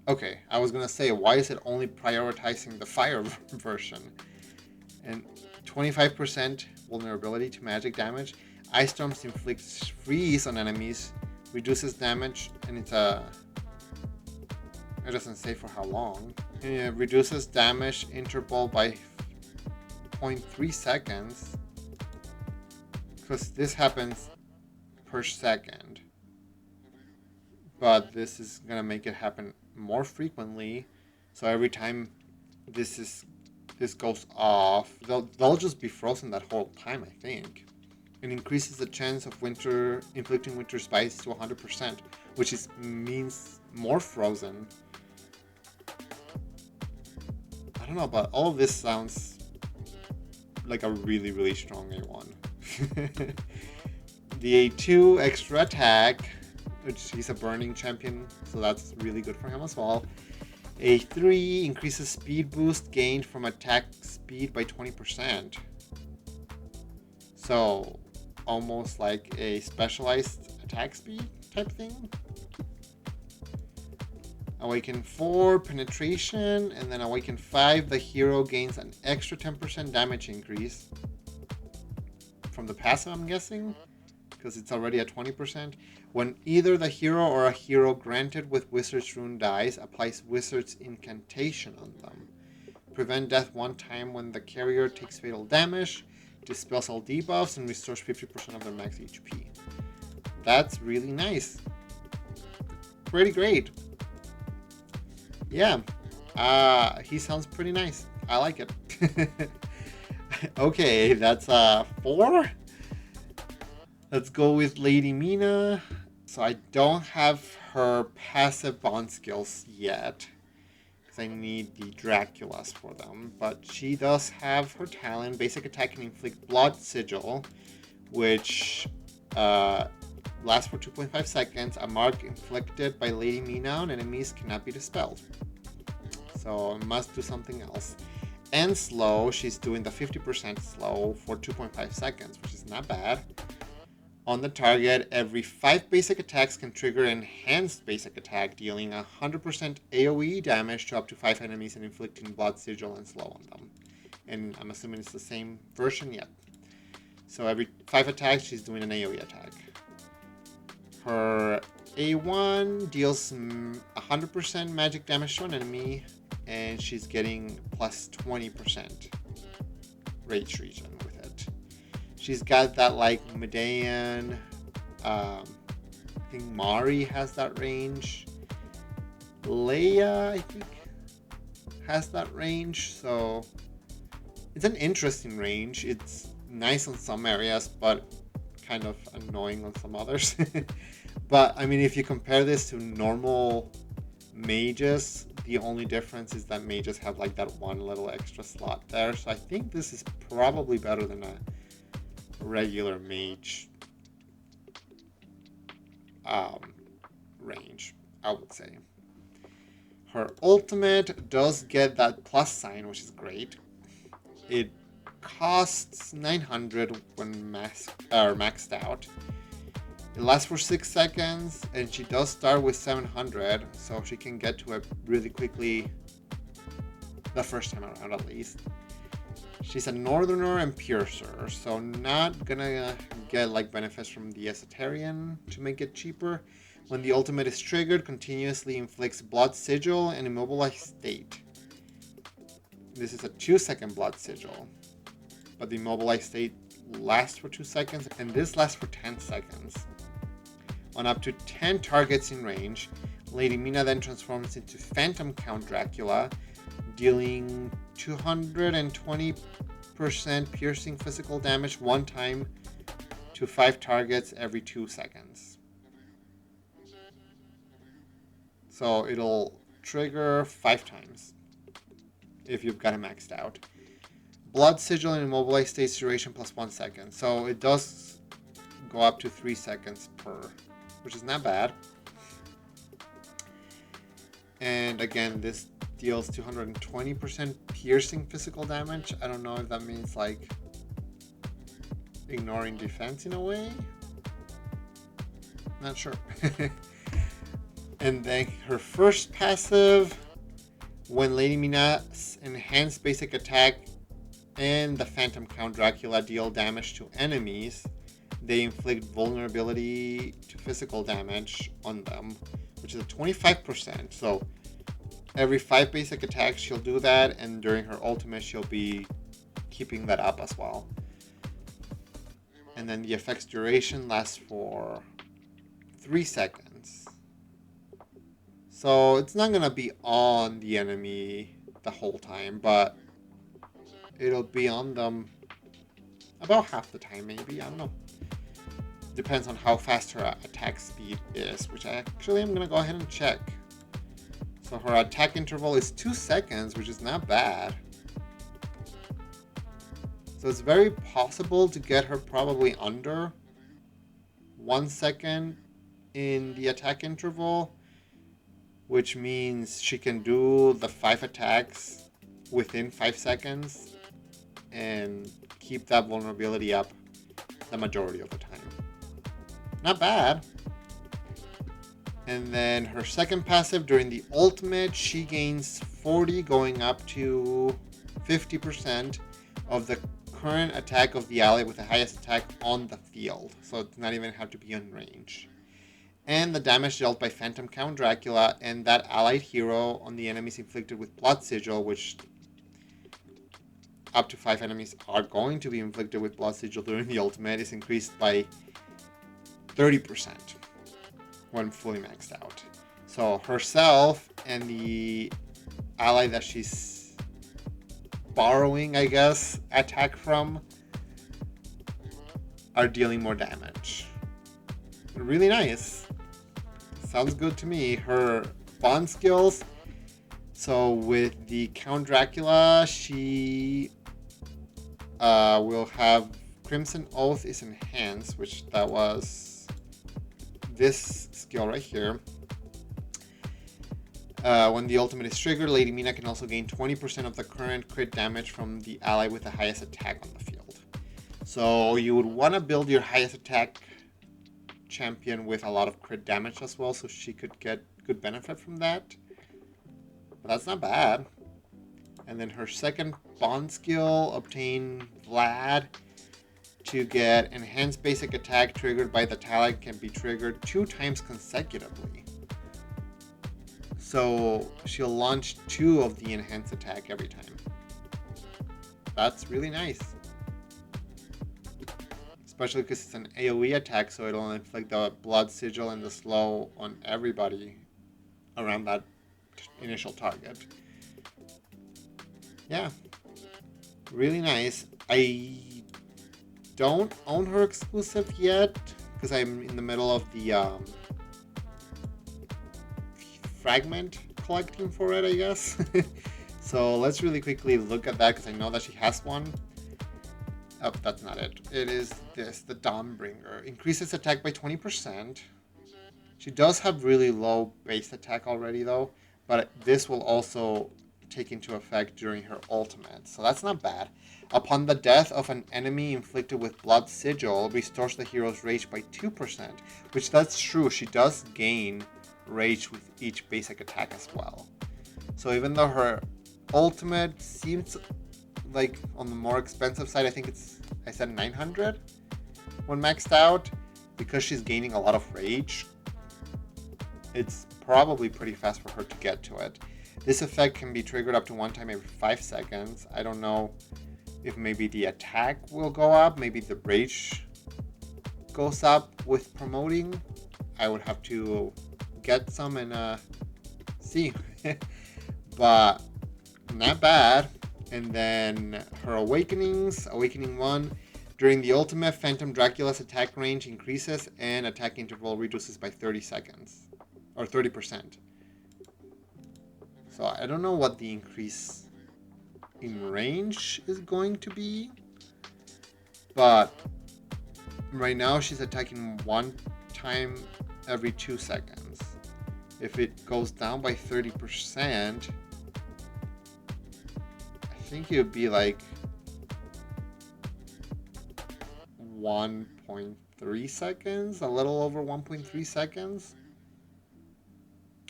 Okay, I was gonna say, why is it only prioritizing the fire version? And 25% vulnerability to magic damage. Ice Storms inflicts freeze on enemies, reduces damage, and it doesn't say for how long. It reduces damage interval by 0.3 seconds, because this happens per second. But this is gonna make it happen more frequently. So every time this goes off, they'll just be frozen that whole time, I think. It increases the chance of inflicting winter spice to 100%, which means more frozen. I don't know, but all of this sounds like a really, really strong A1. The A2, extra attack, which he's a burning champion, so that's really good for him as well. A3 increases speed boost gained from attack speed by 20%. So almost like a specialized attack speed type thing. Awaken 4, penetration, and then Awaken 5, the hero gains an extra 10% damage increase. From the passive, I'm guessing, because it's already at 20%. When either the hero or a hero granted with Wizard's Rune dies, applies Wizard's Incantation on them. Prevent death one time when the carrier takes fatal damage, dispels all debuffs, and restores 50% of their max HP. That's really nice. Pretty great. Yeah, he sounds pretty nice. I like it. Okay, that's 4. Let's go with Lady Mina. So I don't have her passive bond skills yet, because I need the Draculas for them. But she does have her talent. Basic attack can inflict Blood Sigil, which lasts for 2.5 seconds. A mark inflicted by Lady Mina on enemies cannot be dispelled. So I must do something else. and slow, she's doing the 50% slow for 2.5 seconds, which is not bad. On the target, every 5 basic attacks can trigger enhanced basic attack, dealing 100% AoE damage to up to 5 enemies and inflicting blood, sigil, and slow on them. And I'm assuming it's the same version, yep. So every 5 attacks, she's doing an AoE attack. Her A1 deals 100% magic damage to an enemy, and she's getting plus 20% rage regen with it. She's got that like Medean, I think Mari has that range. Leia, I think, has that range, so it's an interesting range. It's nice in some areas, but kind of annoying on some others. But I mean, if you compare this to normal mages, the only difference is that mages have like that one little extra slot there. So I think this is probably better than a regular mage range, I would say. Her ultimate does get that plus sign, which is great. It costs 900 when maxed out. It lasts for 6 seconds, and she does start with 700, so she can get to it really quickly the first time around at least. She's a Northerner and Piercer, so not gonna get like benefits from the Esoterian to make it cheaper. When the ultimate is triggered, continuously inflicts blood, sigil, and immobilized state. This is a 2-second blood sigil, but the immobilized state lasts for 2 seconds, and this lasts for 10 seconds. On up to 10 targets in range, Lady Mina then transforms into Phantom Count Dracula, dealing 220% piercing physical damage one time to 5 targets every 2 seconds. So it'll trigger 5 times if you've got it maxed out. Blood, sigil, and immobilized states duration plus 1 second. So it does go up to 3 seconds per, which is not bad. And again, this deals 220% piercing physical damage. I don't know if that means like ignoring defense in a way. Not sure. And then her first passive, when Lady Mina's enhanced basic attack and the Phantom Count Dracula deal damage to enemies, they inflict vulnerability to physical damage on them, which is a 25%. So every 5 basic attacks she'll do that, and during her ultimate she'll be keeping that up as well. And then the effect's duration lasts for 3 seconds. So it's not gonna be on the enemy the whole time, but it'll be on them about half the time maybe, I don't know. Depends on how fast her attack speed is, which I actually am gonna go ahead and check. So her attack interval is 2 seconds, which is not bad. So it's very possible to get her probably under 1 second in the attack interval, which means she can do the 5 attacks within 5 seconds and keep that vulnerability up the majority of the time. Not bad. And then her second passive, during the ultimate, she gains 40 going up to 50% of the current attack of the ally with the highest attack on the field. So it does not even have to be on range. And the damage dealt by Phantom Count Dracula and that allied hero on the enemies inflicted with Blood Sigil, which up to 5 enemies are going to be inflicted with Blood Sigil during the ultimate, is increased by 30% when fully maxed out. So herself and the ally that she's borrowing, I guess, attack from are dealing more damage. Really nice. Sounds good to me. Her bond skills. So with the Count Dracula, she will have Crimson Oath is enhanced, which that was this skill right here. When the ultimate is triggered, Lady Mina can also gain 20% of the current crit damage from the ally with the highest attack on the field. So you would want to build your highest attack champion with a lot of crit damage as well, so she could get good benefit from that. But that's not bad. And then her second bond skill, obtain Vlad to get enhanced basic attack triggered by the talent, can be triggered 2 times consecutively. So she'll launch 2 of the enhanced attack every time. That's really nice. Especially because it's an AoE attack, so it'll inflict the blood sigil and the slow on everybody around that initial target. Yeah, really nice. I don't own her exclusive yet because I'm in the middle of the fragment collecting for it, I guess. So let's really quickly look at that because I know that she has one. Oh, that's not it. It is this, the Dawnbringer. Increases attack by 20%. She does have really low base attack already though, but this will also take into effect during her ultimate, so that's not bad. Upon the death of an enemy inflicted with Blood Sigil, restores the hero's rage by 2%, which that's true, she does gain rage with each basic attack as well. So even though her ultimate seems like on the more expensive side, I think I said 900 when maxed out, because she's gaining a lot of rage, it's probably pretty fast for her to get to it. This effect can be triggered up to 1 time every 5 seconds. I don't know if maybe the attack will go up, maybe the rage goes up with promoting. I would have to get some and see. But not bad. And then her awakenings, awakening 1. During the ultimate, Phantom Dracula's attack range increases and attack interval reduces by 30 seconds. Or 30%. So I don't know what the increase in range is going to be. But right now she's attacking 1 time every 2 seconds. If it goes down by 30%, I think it would be like 1.3 seconds, a little over 1.3 seconds.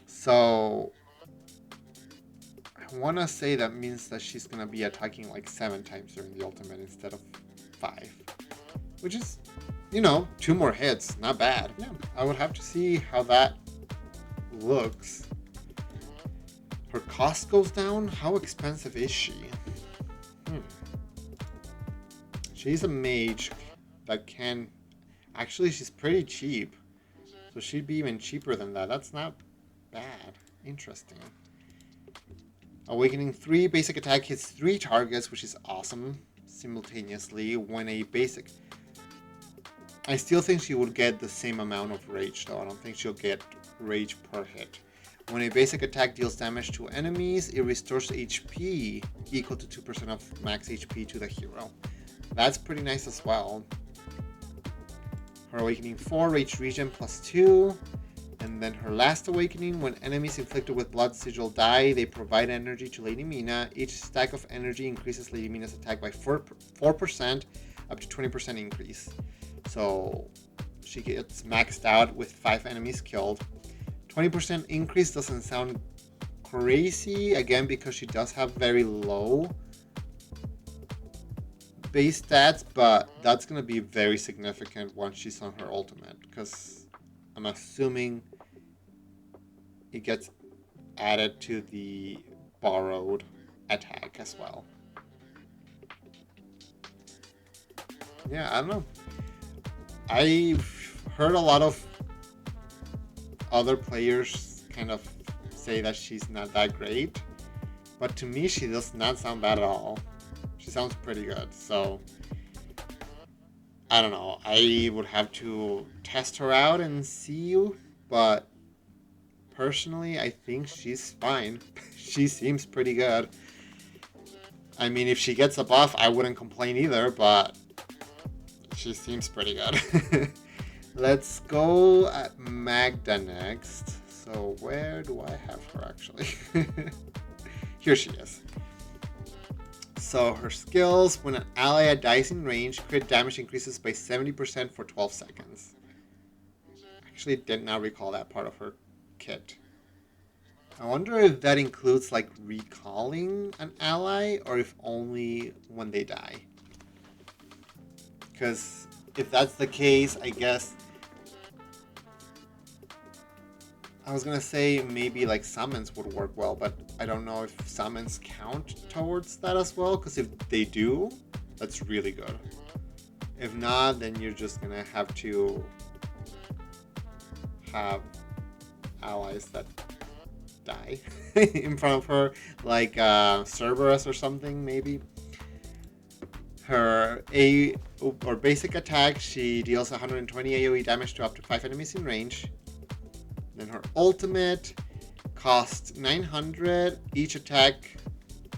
So I want to say that means that she's going to be attacking like 7 times during the ultimate instead of 5. Which is, 2 more hits. Not bad. Yeah, I would have to see how that looks. Her cost goes down? How expensive is she? She's a mage that can... Actually, she's pretty cheap. So she'd be even cheaper than that. That's not bad. Interesting. Awakening 3, basic attack hits 3 targets, which is awesome, simultaneously. When a basic... I still think she would get the same amount of rage, though. I don't think she'll get rage per hit. When a basic attack deals damage to enemies, it restores HP equal to 2% of max HP to the hero. That's pretty nice as well. Her awakening 4, rage regen plus 2. And then her last awakening, when enemies inflicted with Blood Sigil die, they provide energy to Lady Mina. Each stack of energy increases Lady Mina's attack by 4%, up to 20% increase. So she gets maxed out with 5 enemies killed. 20% increase doesn't sound crazy, again, because she does have very low base stats, but that's going to be very significant once she's on her ultimate, because I'm assuming it gets added to the borrowed attack as well. Yeah, I don't know. I've heard a lot of other players kind of say that she's not that great, but to me she does not sound bad at all. She sounds pretty good, so I don't know. I would have to test her out and see, but personally I think she's fine. She seems pretty good. I mean, if she gets a buff, I wouldn't complain either, but she seems pretty good. Let's go at Magda next. So where do I have her actually? Here she is. So her skills, when an ally at dice in range, crit damage increases by 70% for 12 seconds. Actually did not recall that part of her kit. I wonder if that includes like recalling an ally or if only when they die. Because if that's the case, I guess I was gonna say maybe like summons would work well, but I don't know if summons count towards that as well, because if they do, that's really good. If not, then you're just gonna have to have allies that die in front of her, like Cerberus or something maybe. Her basic attack, she deals 120 AoE damage to up to 5 enemies in range. Then her ultimate costs 900. Each attack,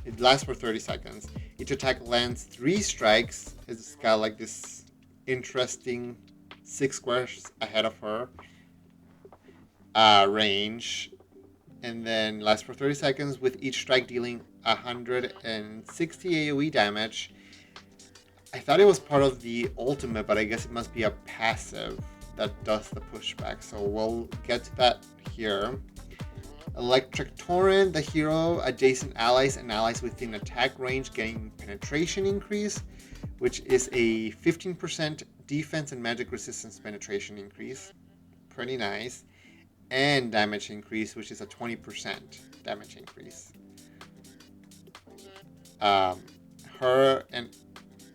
it lasts for 30 seconds. Each attack lands 3 strikes. It's got like this interesting 6 squares ahead of her range. And then lasts for 30 seconds with each strike dealing 160 AoE damage. I thought it was part of the ultimate, but I guess it must be a passive that does the pushback. So we'll get to that here. Electric Torrent, the hero, adjacent allies and allies within attack range gain penetration increase, which is a 15% defense and magic resistance penetration increase. Pretty nice. And damage increase, which is a 20% damage increase. Her and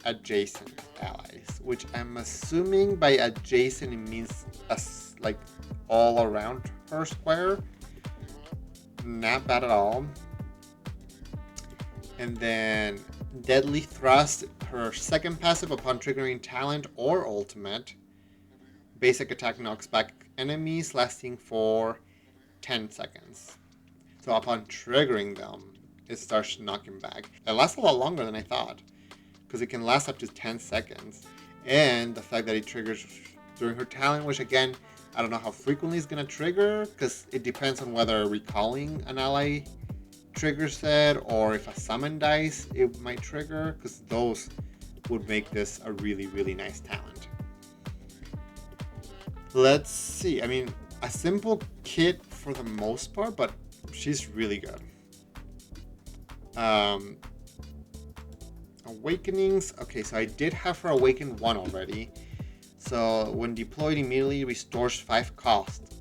adjacent allies, which I'm assuming by adjacent it means like all around her square. Not bad at all. And then Deadly Thrust, her second passive upon triggering talent or ultimate. Basic attack knocks back enemies lasting for 10 seconds. So upon triggering them, it starts knocking back. It lasts a lot longer than I thought, because it can last up to 10 seconds. And the fact that it triggers during her talent, which again, I don't know how frequently it's going to trigger, because it depends on whether recalling an ally triggers it, or if a summon dice, it might trigger, because those would make this a really, really nice talent. Let's see. I mean, a simple kit for the most part, but she's really good. Awakenings. Okay, so I did have her awaken 1 already. So when deployed, immediately restores 5 cost.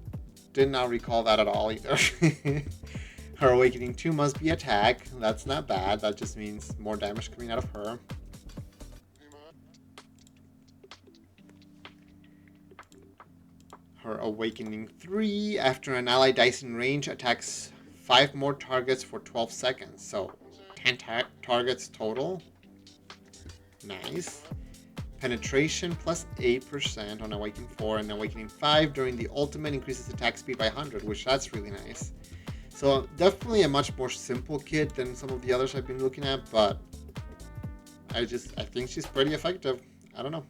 Did not recall that at all either. Her awakening 2 must be attack. That's not bad. That just means more damage coming out of her. Her awakening 3, after an ally dies in range, attacks 5 more targets for 12 seconds. So 10 targets total. Nice. Penetration plus 8% on Awakening 4 and Awakening 5 during the ultimate increases attack speed by 100, which that's really nice. So definitely a much more simple kit than some of the others I've been looking at, but I think she's pretty effective. I don't know.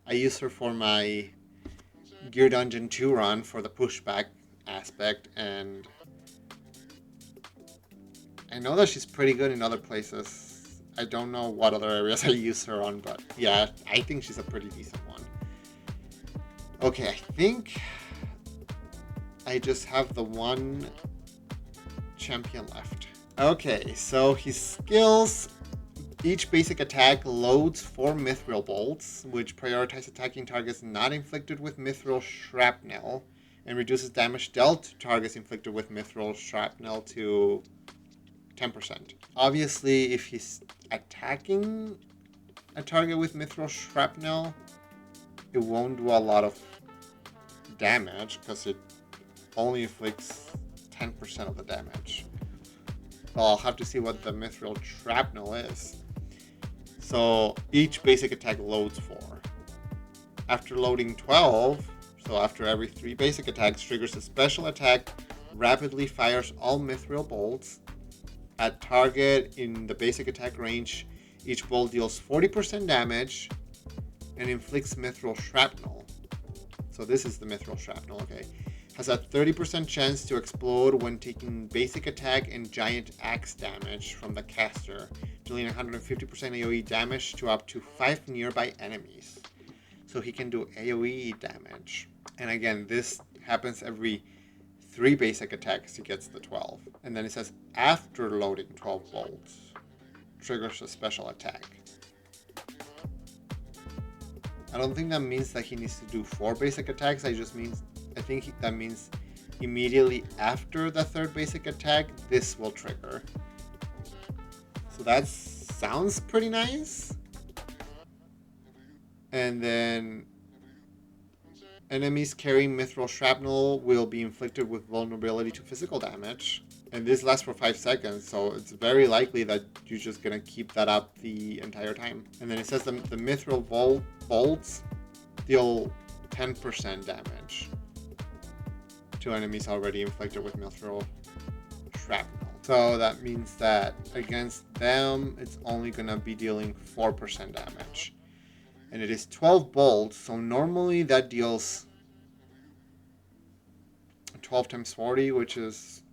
I use her for my Gear Dungeon 2 run for the pushback aspect, and I know that she's pretty good in other places. I don't know what other areas I use her on, but yeah, I think she's a pretty decent one. Okay, I think I just have the one champion left. Okay, so his skills, each basic attack loads 4 mithril bolts, which prioritize attacking targets not inflicted with mithril shrapnel, and reduces damage dealt to targets inflicted with mithril shrapnel to 10%. Obviously, if he's attacking a target with mithril shrapnel, it won't do a lot of damage because it only inflicts 10% of the damage. Well, I'll have to see what the mithril shrapnel is. So each basic attack loads 4. After loading 12, so after every 3 basic attacks, triggers a special attack, rapidly fires all mithril bolts at target in the basic attack range. Each bolt deals 40% damage and inflicts mithril shrapnel. So this is the mithril shrapnel, okay. Has a 30% chance to explode when taking basic attack and giant axe damage from the caster, dealing 150% AoE damage to up to 5 nearby enemies. So he can do AoE damage. And again, this happens every 3 basic attacks, he gets the 12. And then it says after loading 12 bolts, triggers a special attack. I don't think that means that he needs to do 4 basic attacks. I think that means immediately after the 3rd basic attack, this will trigger. So that sounds pretty nice. And then enemies carrying mithril shrapnel will be inflicted with vulnerability to physical damage. And this lasts for 5 seconds, so it's very likely that you're just gonna keep that up the entire time. And then it says the mithril bolts deal 10% damage to enemies already inflicted with mithril shrapnel. So that means that against them, it's only gonna be dealing 4% damage. And it is 12 bolts, so normally that deals 12 times 40, which is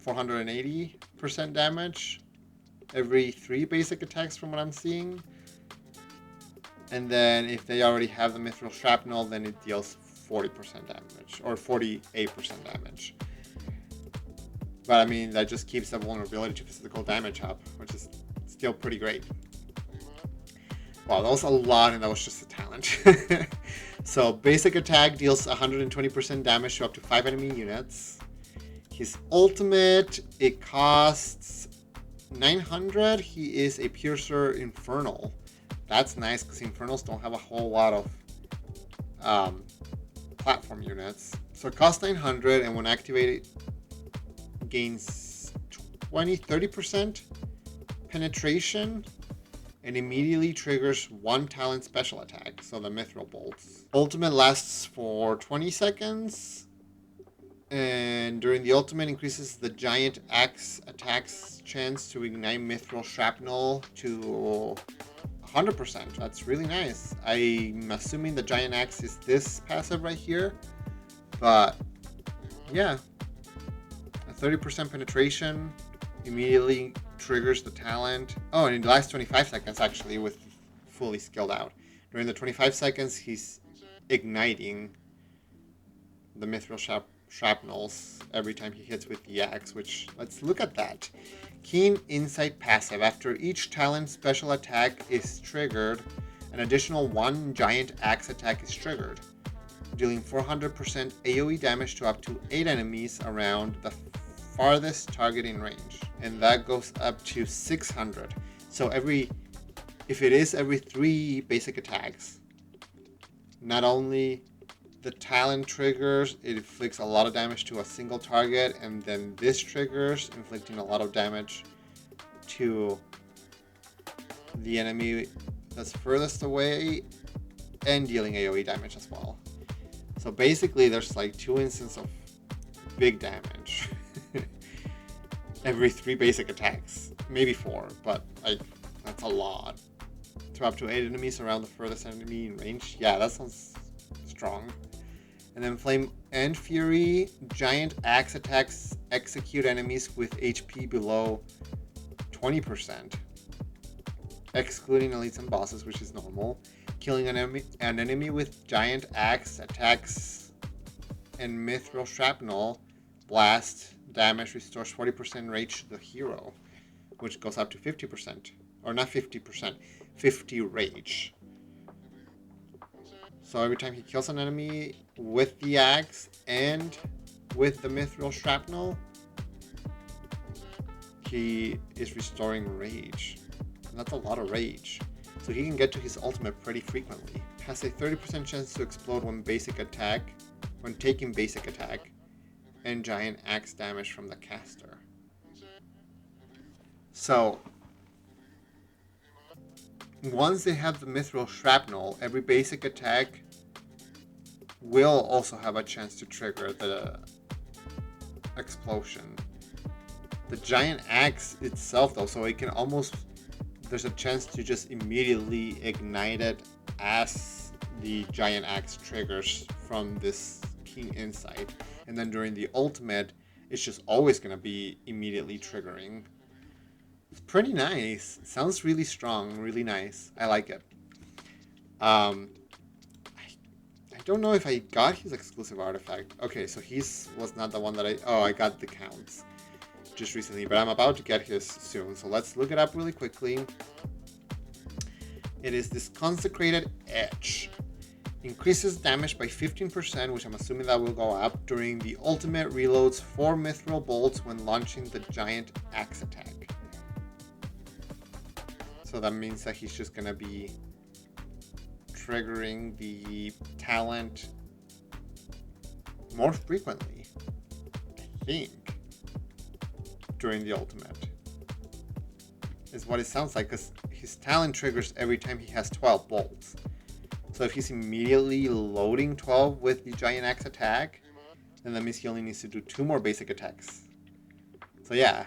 480% damage every 3 basic attacks from what I'm seeing. And then if they already have the mithril shrapnel, then it deals 40% damage, or 48% damage. But I mean, that just keeps the vulnerability to physical damage up, which is still pretty great. Wow, that was a lot, and that was just a talent. So basic attack deals 120% damage to up to 5 enemy units. His ultimate, it costs 900. He is a Piercer Infernal. That's nice because Infernals don't have a whole lot of platform units. So it costs 900, and when activated, gains 30% penetration and immediately triggers 1 talent special attack, so the mithril bolts. Ultimate lasts for 20 seconds, and during the ultimate increases the giant axe attack's chance to ignite mithril shrapnel to 100%. That's really nice. I'm assuming the giant axe is this passive right here, but yeah, a 30% penetration immediately triggers the talent. Oh, and it lasts 25 seconds actually with fully skilled out. During the 25 seconds, he's igniting the mithril shrapnels every time he hits with the axe, which, let's look at that. Keen Insight passive. After each talent special attack is triggered, an additional 1 giant axe attack is triggered, dealing 400% AoE damage to up to 8 enemies around the farthest targeting range, and that goes up to 600. So if it is every 3 basic attacks, not only the talent triggers, it inflicts a lot of damage to a single target, and then this triggers, inflicting a lot of damage to the enemy that's furthest away and dealing AoE damage as well. So basically there's like 2 instances of big damage every 3 basic attacks, maybe 4, but like that's a lot. To up to 8 enemies around the furthest enemy in range. Yeah, that sounds strong. And then Flame and Fury, giant axe attacks execute enemies with HP below 20%, excluding elites and bosses, which is normal. Killing an enemy with giant axe attacks and mithril shrapnel blast damage restores 40% rage to the hero, which goes up to 50%, or not 50%, 50 rage. So every time he kills an enemy with the axe and with the mithril shrapnel, he is restoring rage. And that's a lot of rage. So he can get to his ultimate pretty frequently. Has a 30% chance to explode when taking basic attack, and giant axe damage from the caster. So once they have the mithril shrapnel, every basic attack will also have a chance to trigger the explosion. The giant axe itself though, so it can almost, there's a chance to just immediately ignite it as the giant axe triggers from this 18 insight. And then during the ultimate, it's just always going to be immediately triggering. It's pretty nice. It sounds really strong, really nice. I like it. I don't know if I got his exclusive artifact. Okay, so was not the one that I got the counts just recently, but I'm about to get his soon. So let's look it up really quickly. It is this Consecrated Edge. Increases damage by 15%, which I'm assuming that will go up. During the ultimate, reloads 4 mithril bolts when launching the giant axe attack. So that means that he's just gonna be triggering the talent more frequently, I think, during the ultimate. Is what it sounds like, because his talent triggers every time he has 12 bolts. So if he's immediately loading 12 with the giant axe attack, then that means he only needs to do 2 more basic attacks. So yeah,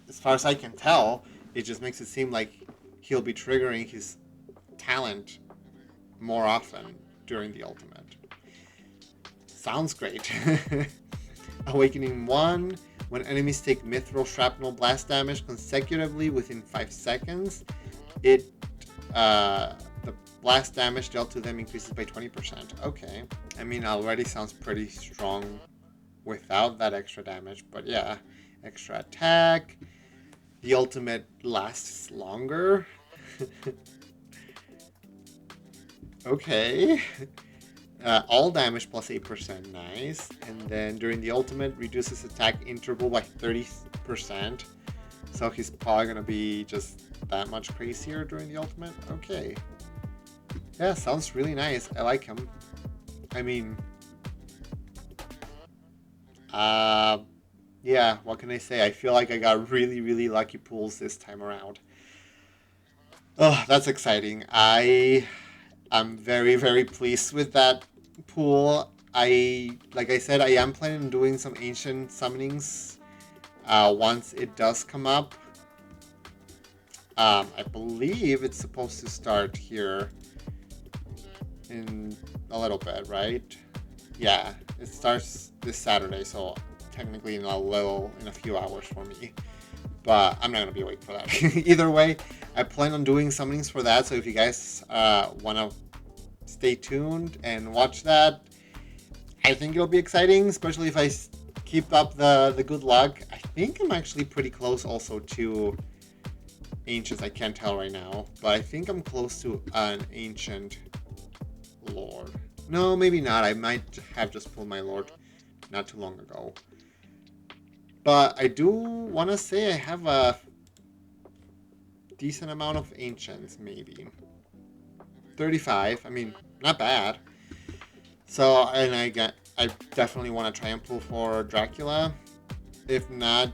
as far as I can tell, it just makes it seem like he'll be triggering his talent more often during the ultimate. Sounds great. Awakening 1. When enemies take mithril shrapnel blast damage consecutively within 5 seconds, the blast damage dealt to them increases by 20%. Okay. I mean, already sounds pretty strong without that extra damage, but yeah. Extra attack. The ultimate lasts longer. Okay. All damage plus 8%. Nice. And then during the ultimate, reduces attack interval by 30%. So he's probably going to be just that much crazier during the ultimate. Okay. Yeah, sounds really nice. I like him. I mean, yeah, what can I say? I feel like I got really, really lucky pulls this time around. Oh, that's exciting. I'm very, very pleased with that pool. Like I said, I am planning on doing some ancient summonings once it does come up. I believe it's supposed to start here in a little bit, right? Yeah, it starts this Saturday, so technically in a few hours for me. But I'm not going to be awake for that. Either way, I plan on doing summonings for that, so if you guys want to stay tuned and watch that, I think it'll be exciting, especially if I keep up the good luck. I think I'm actually pretty close also to Ancients. I can't tell right now, but I think I'm close to an Ancient Lord. No, maybe not. I might have just pulled my Lord not too long ago. But I do want to say I have a decent amount of Ancients, maybe. 35. I mean, not bad. So, and I definitely want to try and pull for Dracula. If not,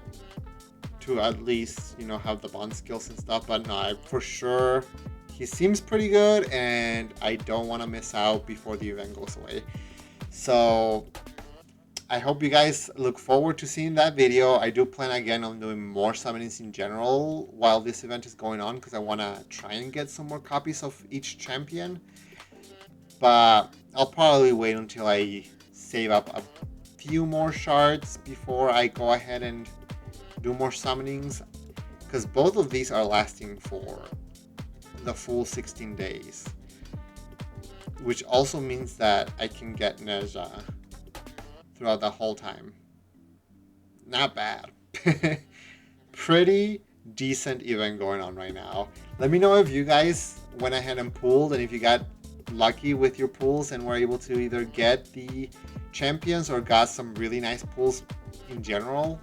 to at least, have the bond skills and stuff. But no, for sure, he seems pretty good, and I don't want to miss out before the event goes away. So, I hope you guys look forward to seeing that video. I do plan again on doing more summonings in general while this event is going on, because I want to try and get some more copies of each champion. But I'll probably wait until I save up a few more shards before I go ahead and do more summonings, because both of these are lasting for the full 16 days, which also means that I can get Neja throughout the whole time. Not bad. Pretty decent event going on right now. Let me know if you guys went ahead and pulled, and if you got lucky with your pulls and were able to either get the champions or got some really nice pulls in general.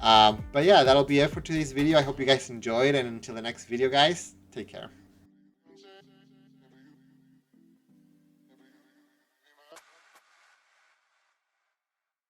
But yeah, that'll be it for today's video. I hope you guys enjoyed, and until the next video, guys, take care.